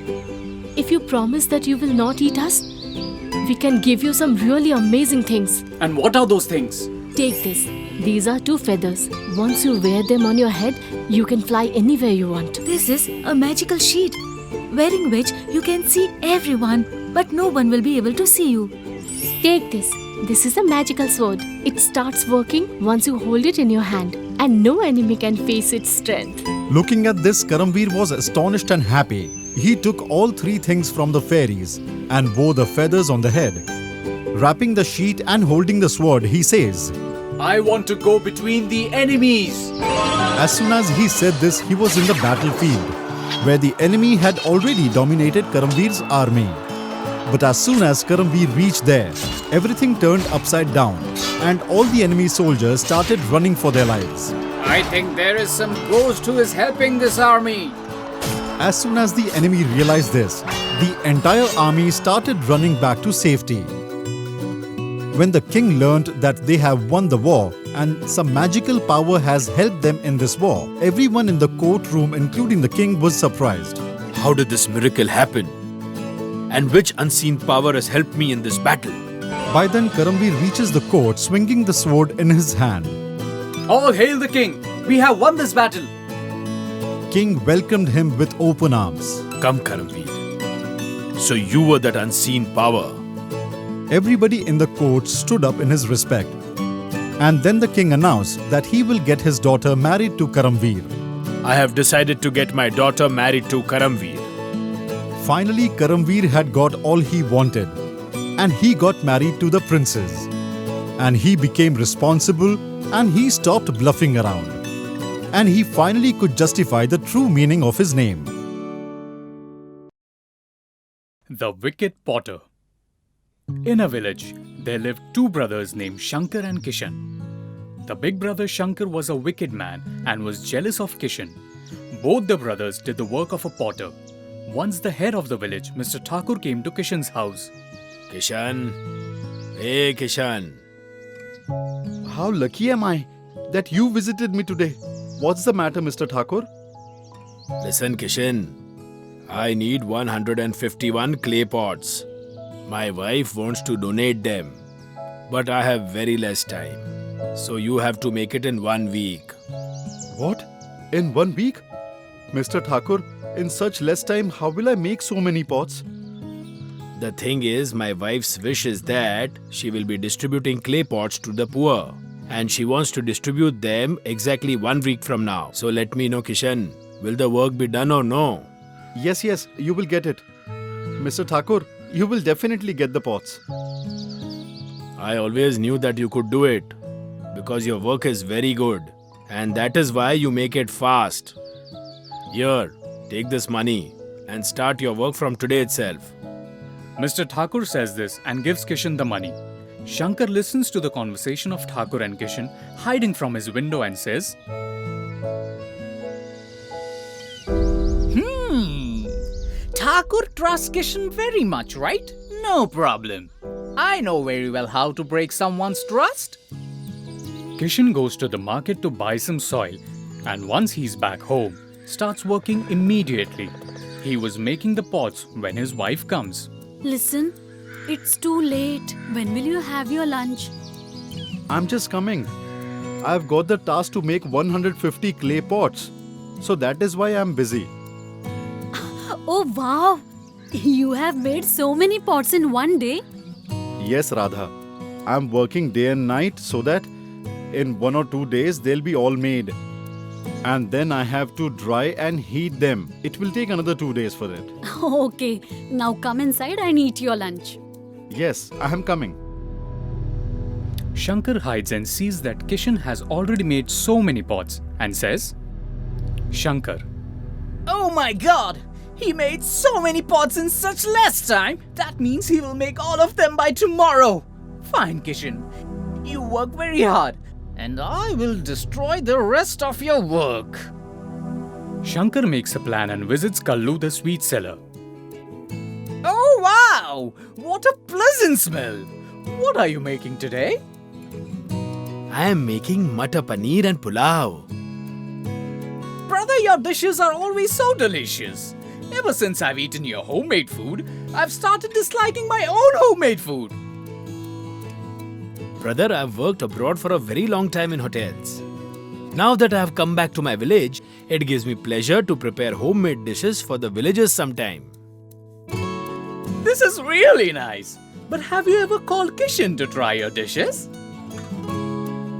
if you promise that you will not eat us, we can give you some really amazing things. And what are those things? Take this. These are 2 feathers. Once you wear them on your head, you can fly anywhere you want. This is a magical sheet, wearing which you can see everyone, but no one will be able to see you. Take this. This is a magical sword. It starts working once you hold it in your hand, and no enemy can face its strength. Looking at this, Karamveer was astonished and happy. He took all 3 things from the fairies and wore the feathers on the head. Wrapping the sheet and holding the sword, he says, I want to go between the enemies. As soon as he said this, he was in the battlefield, where the enemy had already dominated Karamveer's army. But as soon as Karamveer reached there, everything turned upside down and all the enemy soldiers started running for their lives. I think there is some ghost who is helping this army. As soon as the enemy realized this, the entire army started running back to safety. When the king learned that they have won the war and some magical power has helped them in this war, everyone in the courtroom, including the king, was surprised. How did this miracle happen? And which unseen power has helped me in this battle? By then, Karamveer reaches the court swinging the sword in his hand. All hail the king! We have won this battle! King welcomed him with open arms. Come, Karamveer. So you were that unseen power. Everybody in the court stood up in his respect. And then the king announced that he will get his daughter married to Karamveer. I have decided to get my daughter married to Karamveer. Finally, Karamveer had got all he wanted. And he got married to the princess. And he became responsible and he stopped bluffing around. And he finally could justify the true meaning of his name. The Wicked Potter. In a village, there lived two brothers named Shankar and Kishan. The big brother Shankar was a wicked man and was jealous of Kishan. Both the brothers did the work of a potter. Once the head of the village, Mr. Thakur, came to Kishan's house. Kishan. Hey, Kishan. How lucky am I that you visited me today? What's the matter, Mr. Thakur? Listen, Kishan. I need 151 clay pots. My wife wants to donate them. But I have very less time. So you have to make it in 1 week. What? In 1 week? Mr. Thakur, in such less time, how will I make so many pots? The thing is, my wife's wish is that she will be distributing clay pots to the poor. And she wants to distribute them exactly 1 week from now. So let me know, Kishan. Will the work be done or no? Yes, you will get it. Mr. Thakur, you will definitely get the pots. I always knew that you could do it. Because your work is very good. And that is why you make it fast. Here, take this money and start your work from today itself. Mr. Thakur says this and gives Kishan the money. Shankar listens to the conversation of Thakur and Kishan, hiding from his window, and says, Thakur trusts Kishan very much, right? No problem. I know very well how to break someone's trust. Kishan goes to the market to buy some soil, and once he's back home, starts working immediately. He was making the pots when his wife comes. Listen, it's too late. When will you have your lunch? I'm just coming. I've got the task to make 150 clay pots. So that is why I'm busy. Oh wow! You have made so many pots in one day? Yes, Radha. I'm working day and night so that in 1 or 2 days they'll be all made. And then I have to dry and heat them. It will take another 2 days for it. Okay, now come inside and eat your lunch. Yes, I am coming. Shankar hides and sees that Kishan has already made so many pots and says, Shankar, Oh my god! He made so many pots in such less time. That means he will make all of them by tomorrow. Fine, Kishan. You work very hard. And I will destroy the rest of your work. Shankar makes a plan and visits Kallu the sweet seller. Oh wow! What a pleasant smell! What are you making today? I am making matar paneer and pulao. Brother, your dishes are always so delicious. Ever since I've eaten your homemade food, I've started disliking my own homemade food. Brother, I've worked abroad for a very long time in hotels. Now that I have come back to my village, it gives me pleasure to prepare homemade dishes for the villagers sometime. This is really nice. But have you ever called Kishan to try your dishes?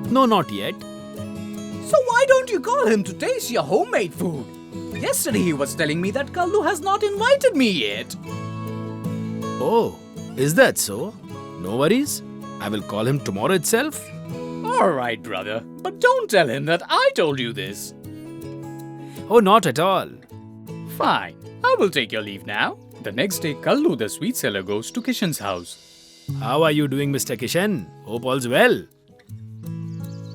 No, not yet. So why don't you call him to taste your homemade food? Yesterday he was telling me that Kallu has not invited me yet. Oh, is that so? No worries. I will call him tomorrow itself. Alright, brother. But don't tell him that I told you this. Oh, not at all. Fine. I will take your leave now. The next day, Kallu the sweet seller goes to Kishan's house. How are you doing, Mr. Kishan? Hope all's well.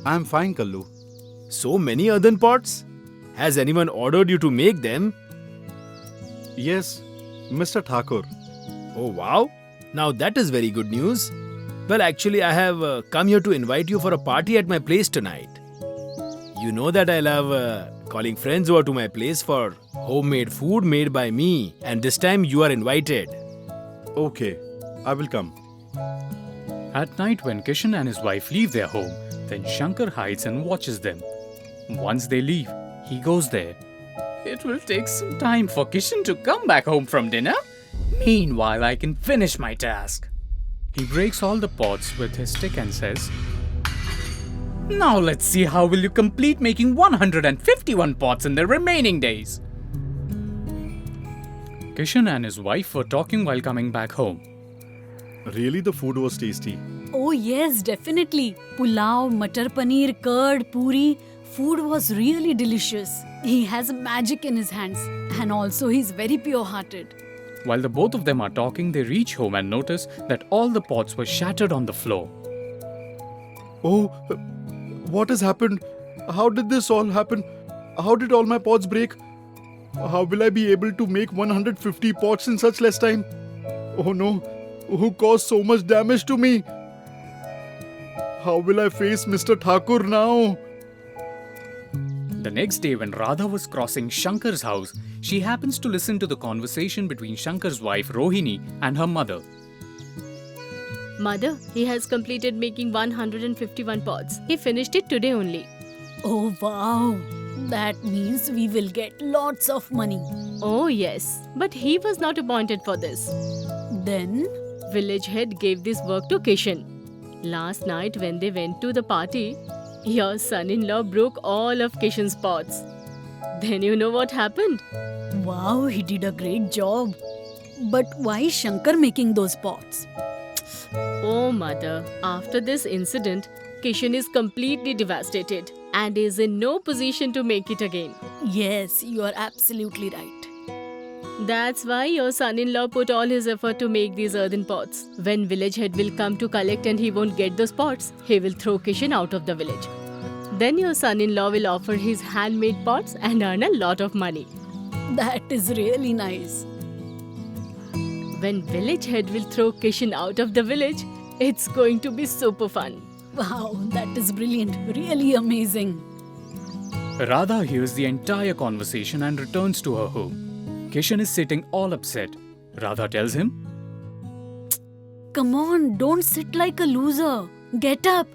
I'm fine, Kallu. So many earthen pots? Has anyone ordered you to make them? Yes, Mr. Thakur. Oh, wow. Now that is very good news. Well, actually, I have come here to invite you for a party at my place tonight. You know that I love calling friends over to my place for homemade food made by me, and this time you are invited. Okay, I will come. At night, when Kishan and his wife leave their home, then Shankar hides and watches them. Once they leave, he goes there. It will take some time for Kishan to come back home from dinner. Meanwhile, I can finish my task. He breaks all the pots with his stick and says, Now let's see how will you complete making 151 pots in the remaining days. Kishan and his wife were talking while coming back home. Really, the food was tasty. Oh yes, definitely. Pulao, matar paneer, curd, puri. Food was really delicious. He has magic in his hands. And also he's very pure-hearted. While the both of them are talking, they reach home and notice that all the pots were shattered on the floor. Oh, what has happened? How did this all happen? How did all my pots break? How will I be able to make 150 pots in such less time? Oh no, who caused so much damage to me? How will I face Mr. Thakur now? The next day, when Radha was crossing Shankar's house, she happens to listen to the conversation between Shankar's wife Rohini and her mother. Mother, he has completed making 151 pots. He finished it today only. Oh wow. That means we will get lots of money. Oh yes, but he was not appointed for this. Then, Village head gave this work to Kishan. Last night when they went to the party, your son-in-law broke all of Kishan's pots. Then you know what happened? wow, he did a great job. But why is Shankar making those pots? Oh mother, after this incident, Kishan is completely devastated and is in no position to make it again. Yes, you are absolutely right. That's why your son-in-law put all his effort to make these earthen pots. When village head will come to collect and he won't get those pots, he will throw Kishan out of the village. Then your son-in-law will offer his handmade pots and earn a lot of money. That is really nice. When village head will throw Kishan out of the village, it's going to be super fun. Wow, that is brilliant. Really amazing. Radha hears the entire conversation and returns to her home. Kishan is sitting all upset. Radha tells him, Come on, don't sit like a loser. Get up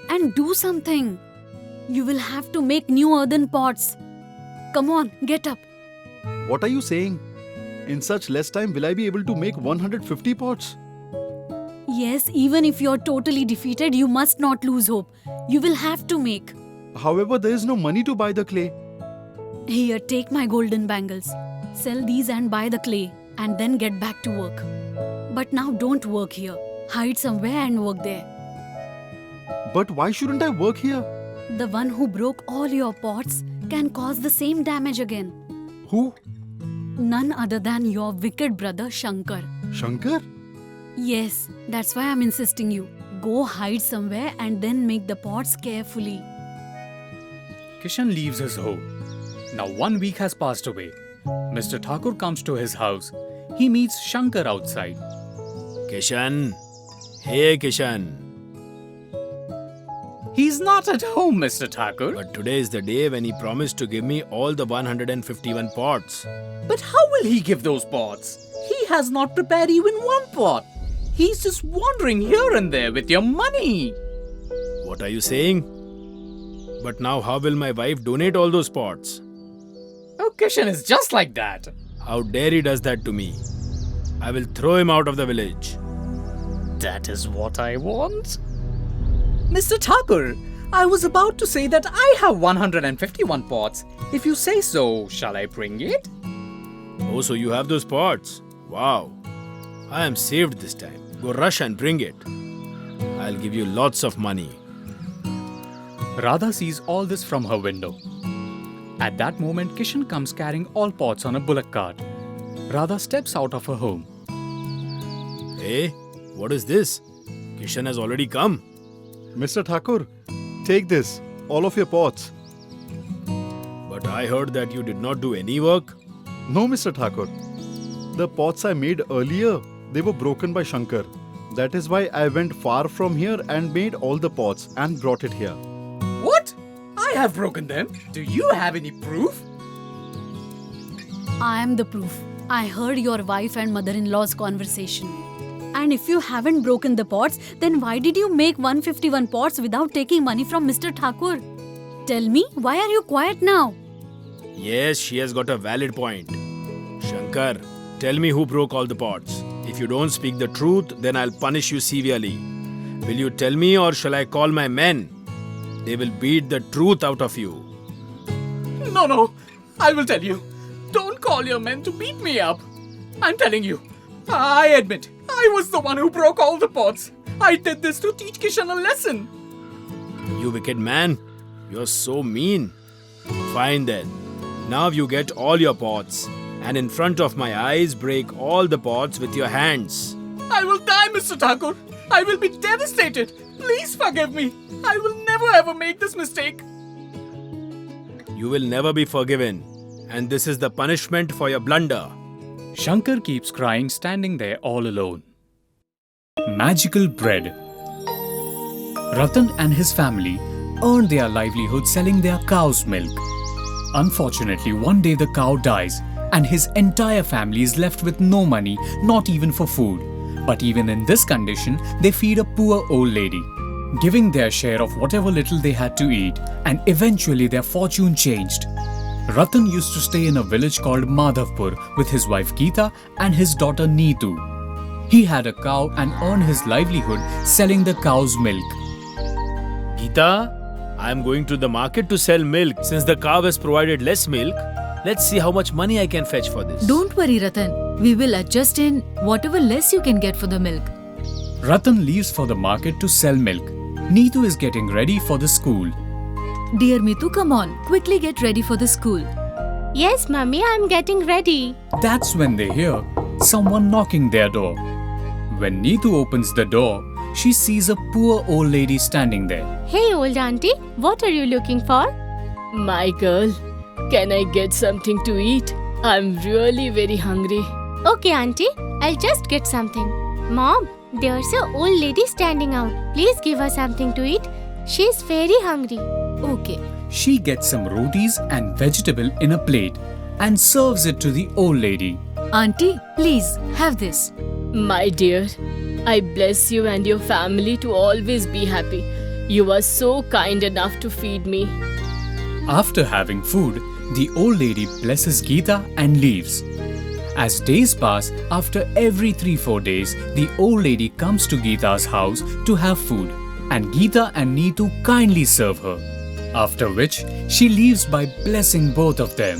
and do something. You will have to make new earthen pots. Come on, get up. What are you saying? In such less time, will I be able to make 150 pots? Yes, even if you're totally defeated, you must not lose hope. You will have to make. However, there is no money to buy the clay. Here, take my golden bangles. Sell these and buy the clay, and then get back to work. But now don't work here. Hide somewhere and work there. But why shouldn't I work here? The one who broke all your pots can cause the same damage again. Who? None other than your wicked brother Shankar. Shankar? Yes, that's why I'm insisting you. Go hide somewhere and then make the pots carefully. Kishan leaves his home. Now 1 week has passed away. Mr. Thakur comes to his house. He meets Shankar outside. Kishan. Hey Kishan. He's not at home, Mr. Thakur. But today is the day when he promised to give me all the 151 pots. But how will he give those pots? He has not prepared even one pot. He's just wandering here and there with your money. What are you saying? But now how will my wife donate all those pots? Oh, Kishan is just like that. How dare he does that to me? I will throw him out of the village. That is what I want. Mr. Thakur, I was about to say that I have 151 pots. If you say so, shall I bring it? Oh, so you have those pots? Wow. I am saved this time. Go rush and bring it. I'll give you lots of money. Radha sees all this from her window. At that moment, Kishan comes carrying all pots on a bullock cart. Radha steps out of her home. Hey, what is this? Kishan has already come. Mr. Thakur, take this, all of your pots. But I heard that you did not do any work. No, Mr. Thakur. The pots I made earlier, they were broken by Shankar. That is why I went far from here and made all the pots and brought it here. What? I have broken them. Do you have any proof? I am the proof. I heard your wife and mother-in-law's conversation. And if you haven't broken the pots, then why did you make 151 pots without taking money from Mr. Thakur? Tell me, why are you quiet now? Yes, she has got a valid point. Shankar, tell me who broke all the pots. If you don't speak the truth, then I'll punish you severely. Will you tell me or shall I call my men? They will beat the truth out of you. No, I will tell you. Don't call your men to beat me up. I'm telling you. I admit, I was the one who broke all the pots. I did this to teach Kishan a lesson. You wicked man. You're so mean. Fine then. Now you get all your pots and in front of my eyes break all the pots with your hands. I will die, Mr. Thakur. I will be devastated. Please forgive me. I will never ever make this mistake. You will never be forgiven. And this is the punishment for your blunder. Shankar keeps crying, standing there all alone. Magical bread. Ratan and his family earned their livelihood selling their cow's milk. Unfortunately, one day the cow dies and his entire family is left with no money, not even for food. But even in this condition, they feed a poor old lady, giving their share of whatever little they had to eat, and eventually their fortune changed. Ratan used to stay in a village called Madhavpur with his wife Geeta and his daughter Neetu. He had a cow and earned his livelihood selling the cow's milk. Geeta, I am going to the market to sell milk. Since the cow has provided less milk, let's see how much money I can fetch for this. Don't worry, Ratan. We will adjust in whatever less you can get for the milk. Ratan leaves for the market to sell milk. Neetu is getting ready for the school. Dear Mitu, come on. Quickly get ready for the school. Yes, Mummy, I'm getting ready. That's when they hear someone knocking their door. When Neetu opens the door, she sees a poor old lady standing there. Hey, old auntie, what are you looking for? My girl, can I get something to eat? I'm really very hungry. Okay, auntie, I'll just get something. Mom, there's a old lady standing out. Please give her something to eat. She's very hungry. Okay. She gets some rotis and vegetable in a plate and serves it to the old lady. Auntie, please have this. My dear, I bless you and your family to always be happy. You are so kind enough to feed me. After having food, the old lady blesses Geeta and leaves. As days pass, after every 3-4 days, the old lady comes to Geeta's house to have food, and Geeta and Neetu kindly serve her. After which, she leaves by blessing both of them.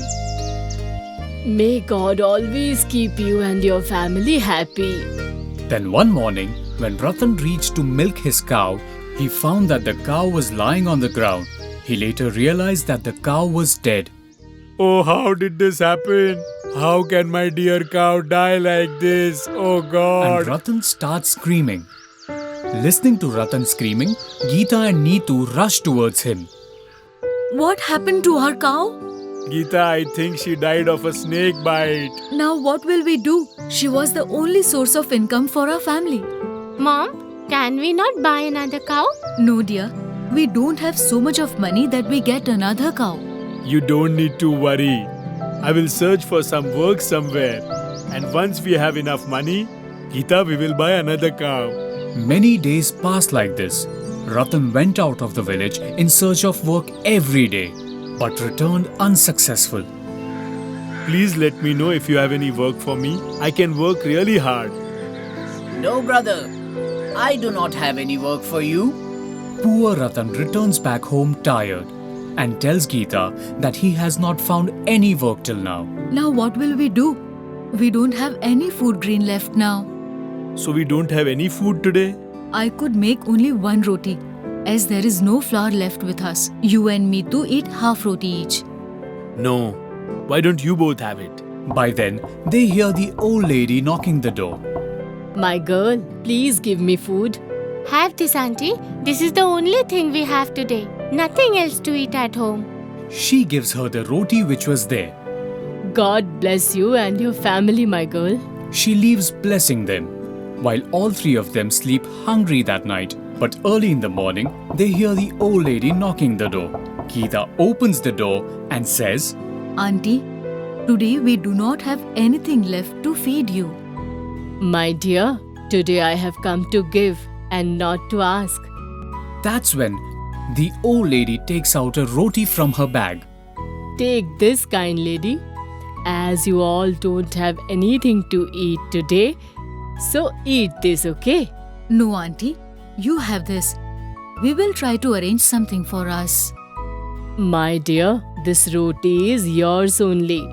May God always keep you and your family happy. Then one morning, when Ratan reached to milk his cow, he found that the cow was lying on the ground. He later realized that the cow was dead. Oh, how did this happen? How can my dear cow die like this? Oh God! And Ratan starts screaming. Listening to Ratan screaming, Geeta and Neetu rush towards him. What happened to our cow? Geeta, I think she died of a snake bite. Now what will we do? She was the only source of income for our family. Mom, can we not buy another cow? No, dear. We don't have so much of money that we get another cow. You don't need to worry. I will search for some work somewhere. And once we have enough money, Geeta, we will buy another cow. Many days passed like this. Ratan went out of the village in search of work every day, but returned unsuccessful. Please let me know if you have any work for me. I can work really hard. No, brother. I do not have any work for you. Poor Ratan returns back home tired and tells Geeta that he has not found any work till now. Now what will we do? We don't have any food grain left now. So we don't have any food today? I could make only one roti, as there is no flour left with us. You and me to eat half roti each. No. Why don't you both have it? By then, they hear the old lady knocking the door. My girl, please give me food. Have this, auntie. This is the only thing we have today. Nothing else to eat at home. She gives her the roti which was there. God bless you and your family, my girl. She leaves blessing them, while all three of them sleep hungry that night. But early in the morning, they hear the old lady knocking the door. Geeta opens the door and says, Auntie, today we do not have anything left to feed you. My dear, Today I have come to give and not to ask. That's when the old lady takes out a roti from her bag. Take this, kind lady. As you all don't have anything to eat today, so eat this, okay? No, Auntie, you have this. We will try to arrange something for us. My dear, this roti is yours only.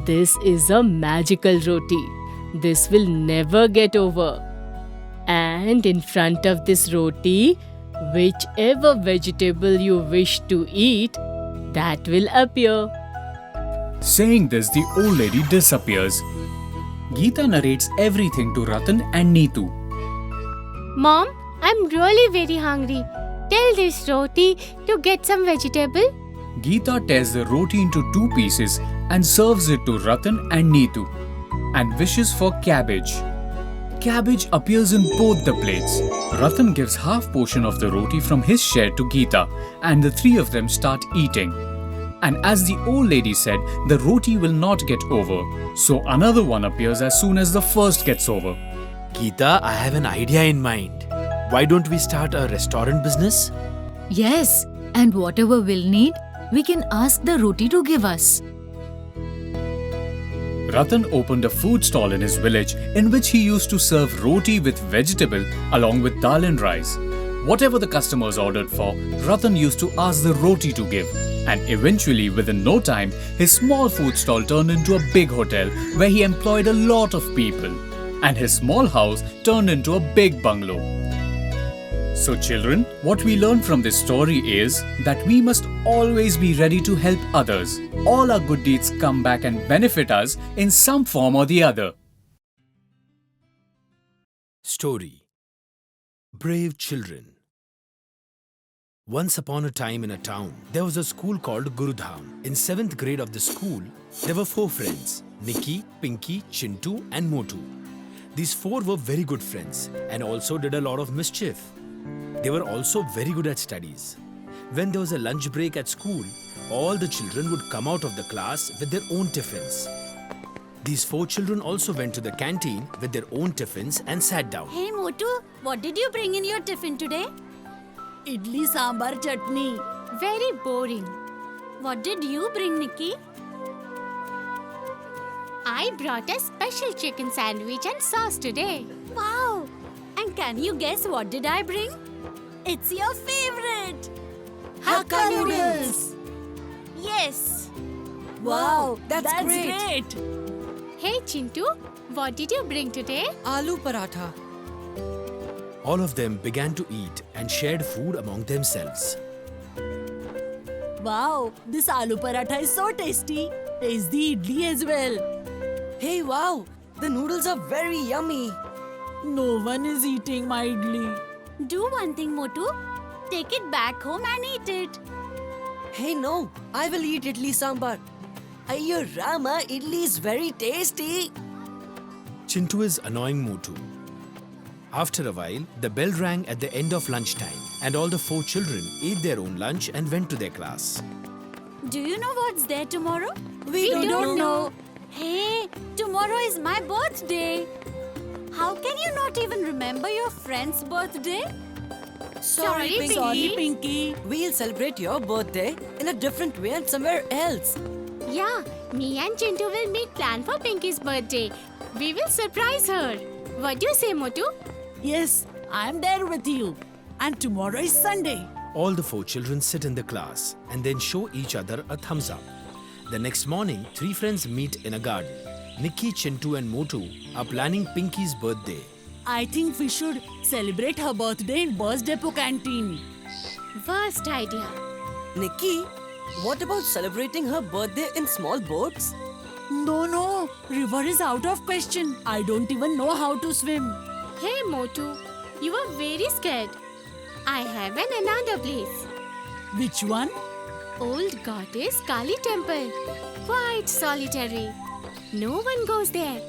This is a magical roti. This will never get over. And in front of this roti, whichever vegetable you wish to eat, that will appear. Saying this, the old lady disappears. Geeta narrates everything to Ratan and Neetu. Mom, I'm really very hungry. Tell this roti to get some vegetable. Geeta tears the roti into 2 pieces and serves it to Ratan and Neetu and wishes for cabbage. Cabbage appears in both the plates. Ratan gives half portion of the roti from his share to Geeta and the 3 of them start eating. And as the old lady said, the roti will not get over. So another one appears as soon as the first gets over. Geeta, I have an idea in mind. Why don't we start a restaurant business? Yes, and whatever we'll need, we can ask the roti to give us. Ratan opened a food stall in his village in which he used to serve roti with vegetable along with dal and rice. Whatever the customers ordered for, Ratan used to ask the roti to give. And eventually, within no time, his small food stall turned into a big hotel where he employed a lot of people. And his small house turned into a big bungalow. So children, what we learn from this story is that we must always be ready to help others. All our good deeds come back and benefit us in some form or the other. Story: Brave Children. Once upon a time in a town, there was a school called Gurudham. In 7th grade of the school, there were 4 friends: Nikki, Pinky, Chintu and Motu. These 4 were very good friends and also did a lot of mischief. They were also very good at studies. When there was a lunch break at school, all the children would come out of the class with their own tiffins. These 4 children also went to the canteen with their own tiffins and sat down. Hey Motu, what did you bring in your tiffin today? Idli sambar chutney. Very boring. What did you bring, Nikki? I brought a special chicken sandwich and sauce today. Wow! And can you guess what did I bring? It's your favorite! Hakka noodles. Yes! Wow, that's great. Hey Chintu, what did you bring today? Aloo paratha. All of them began to eat and shared food among themselves. Wow, this aloo paratha is so tasty. Taste the idli as well. Hey, wow, the noodles are very yummy. No one is eating my idli. Do one thing, Motu. Take it back home and eat it. Hey, no, I will eat idli sambar. Ayyo Rama, idli is very tasty. Chintu is annoying Motu. After a while, the bell rang at the end of lunchtime and all the 4 children ate their own lunch and went to their class. Do you know what's there tomorrow? We don't know. Hey, tomorrow is my birthday. How can you not even remember your friend's birthday? Sorry, Pinky. Sorry, Pinky. We'll celebrate your birthday in a different way and somewhere else. Yeah, me and Chintu will make plan for Pinky's birthday. We will surprise her. What do you say, Motu? Yes, I'm there with you. And tomorrow is Sunday. All the 4 children sit in the class and then show each other a thumbs up. The next morning, 3 friends meet in a garden. Nikki, Chintu and Motu are planning Pinky's birthday. I think we should celebrate her birthday in Birds Depot canteen. Worst idea. Nikki, what about celebrating her birthday in small boats? No, river is out of question. I don't even know how to swim. Hey Motu, you are very scared. I have another place. Which one? Old Goddess Kali Temple. Quite solitary. No one goes there.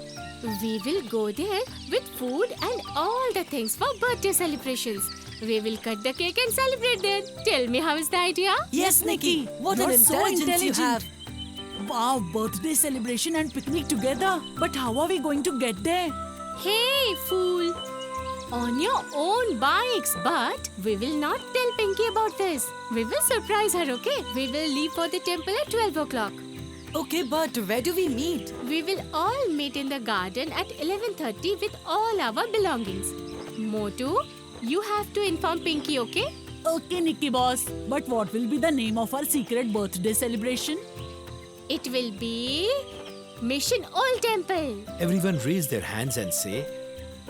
We will go there with food and all the things for birthday celebrations. We will cut the cake and celebrate there. Tell me, how is the idea? Yes, Nikki. What an intelligence you have. Wow, birthday celebration and picnic together. But how are we going to get there? Hey, fool! On your own bikes, but we will not tell Pinky about this. We will surprise her, okay? We will leave for the temple at 12 o'clock. Okay, but where do we meet? We will all meet in the garden at 11:30 with all our belongings. Motu, you have to inform Pinky, okay? Okay, Nikki boss. But what will be the name of our secret birthday celebration? It will be Mission Old Temple. Everyone raise their hands and say,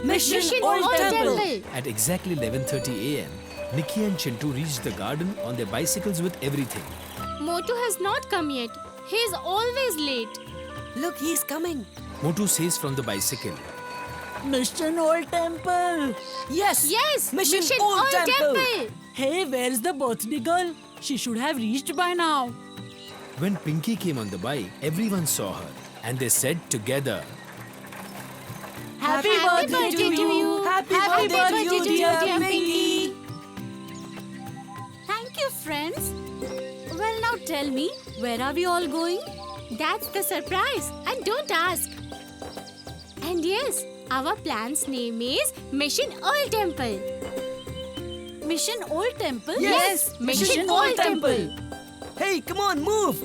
Mission Old Temple. at exactly 11:30 a.m. Nikki and Chintu reached the garden on their bicycles with everything. Motu has not come yet. He is always late. Look, he's coming. Motu says from the bicycle, Mission Old Temple. Yes. Yes, Mission Old Temple. Hey, where's the birthday girl? She should have reached by now. When Pinky came on the bike, everyone saw her and they said together, Happy birthday to you. Happy birthday to you, dear Pinky. Thank you, friends. Well, now tell me, where are we all going? That's the surprise. And don't ask. And yes, our plan's name is Mission Old Temple. Mission Old Temple? Yes, Mission Old Temple. Hey, come on, move.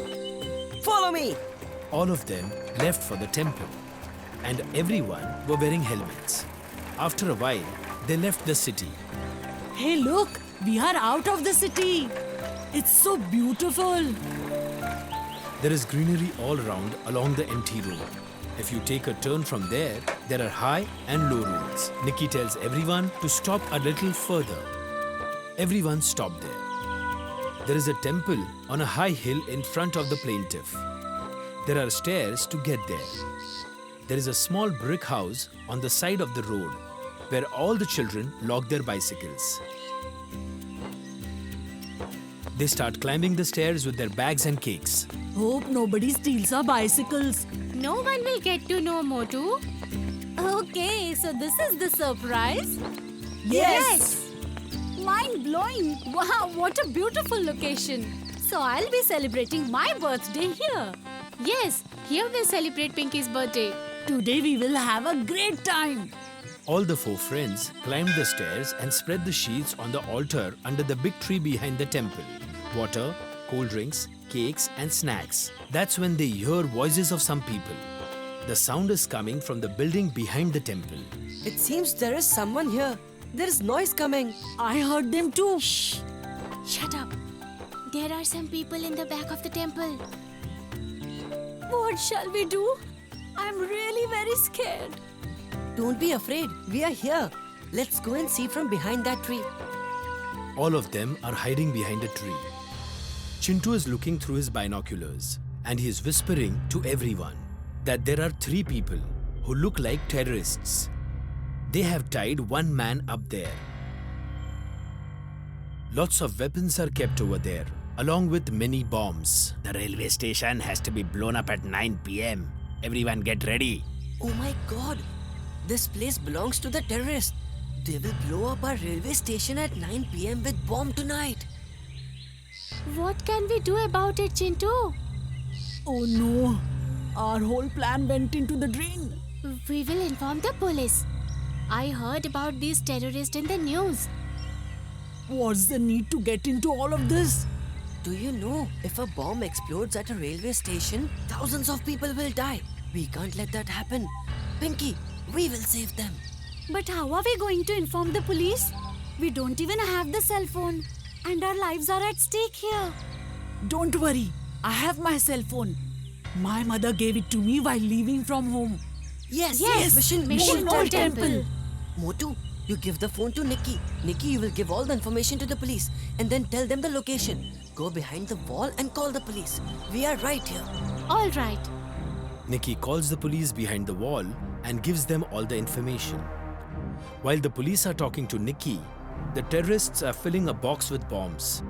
Follow me. all of them left for the temple and everyone were wearing helmets. After a while, they left the city. Hey, look, we are out of the city. It's so beautiful. There is greenery all around along the empty road. If you take a turn from there, there are high and low roads. Nikki tells everyone to stop a little further. Everyone stopped there. There is a temple on a high hill in front of the plaintiff. There are stairs to get there. There is a small brick house on the side of the road where all the children lock their bicycles. They start climbing the stairs with their bags and cakes. Hope nobody steals our bicycles. No one will get to know Motu. Okay, so this is the surprise? Yes. Mind blowing! Wow, what a beautiful location! So I'll be celebrating my birthday here. Yes, here we'll celebrate Pinky's birthday. Today we will have a great time. All the four friends climbed the stairs and spread the sheets on the altar under the big tree behind the temple. Water, cold drinks, cakes and snacks. That's when they hear voices of some people. The sound is coming from the building behind the temple. It seems there is someone here. There is noise coming. I heard them too. Shh! Shut up. There are some people in the back of the temple. What shall we do? I'm really very scared. Don't be afraid. We are here. Let's go and see from behind that tree. All of them are hiding behind a tree. Chintu is looking through his binoculars and he is whispering to everyone that there are 3 people who look like terrorists. They have tied one man up there. Lots of weapons are kept over there, along with many bombs. The railway station has to be blown up at 9 p.m. Everyone get ready. Oh my god. This place belongs to the terrorists. They will blow up our railway station at 9 p.m. with bomb tonight. What can we do about it, Chintu? Oh no. Our whole plan went into the drain. We will inform the police. I heard about these terrorists in the news. What's the need to get into all of this? Do you know, if a bomb explodes at a railway station, thousands of people will die. We can't let that happen. Pinky, we will save them. But how are we going to inform the police? We don't even have the cell phone. And our lives are at stake here. Don't worry. I have my cell phone. My mother gave it to me while leaving from home. Yes, Mission Old Temple. Motu, you give the phone to Nikki. Nikki, you will give all the information to the police and then tell them the location. Go behind the wall and call the police. We are right here. All right. Nikki calls the police behind the wall and gives them all the information. While the police are talking to Nikki, the terrorists are filling a box with bombs.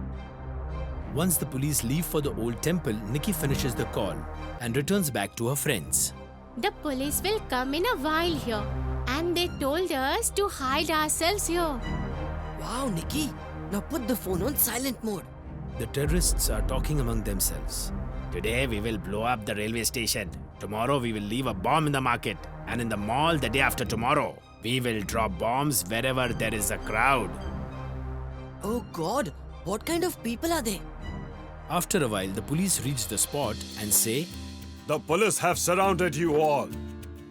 Once the police leave for the old temple, Nikki finishes the call and returns back to her friends. The police will come in a while here. And they told us to hide ourselves here. Wow, Nikki. Now put the phone on silent mode. The terrorists are talking among themselves. Today we will blow up the railway station. Tomorrow we will leave a bomb in the market. And in the mall the day after tomorrow, we will drop bombs wherever there is a crowd. Oh God, what kind of people are they? After a while, the police reach the spot and say, The police have surrounded you all.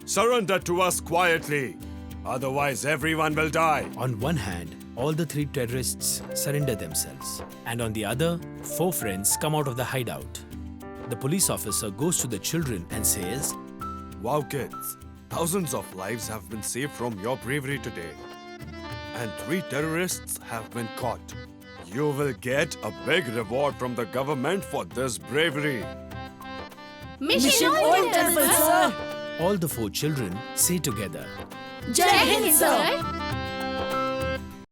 Surrender to us quietly. Otherwise, everyone will die. On one hand, all the 3 terrorists surrender themselves, and on the other, 4 friends come out of the hideout. The police officer goes to the children and says, Wow, kids. Thousands of lives have been saved from your bravery today. And 3 terrorists have been caught. You will get a big reward from the government for this bravery. Mission Old Temple, sir. all the 4 children say together, Jai Hind, sir.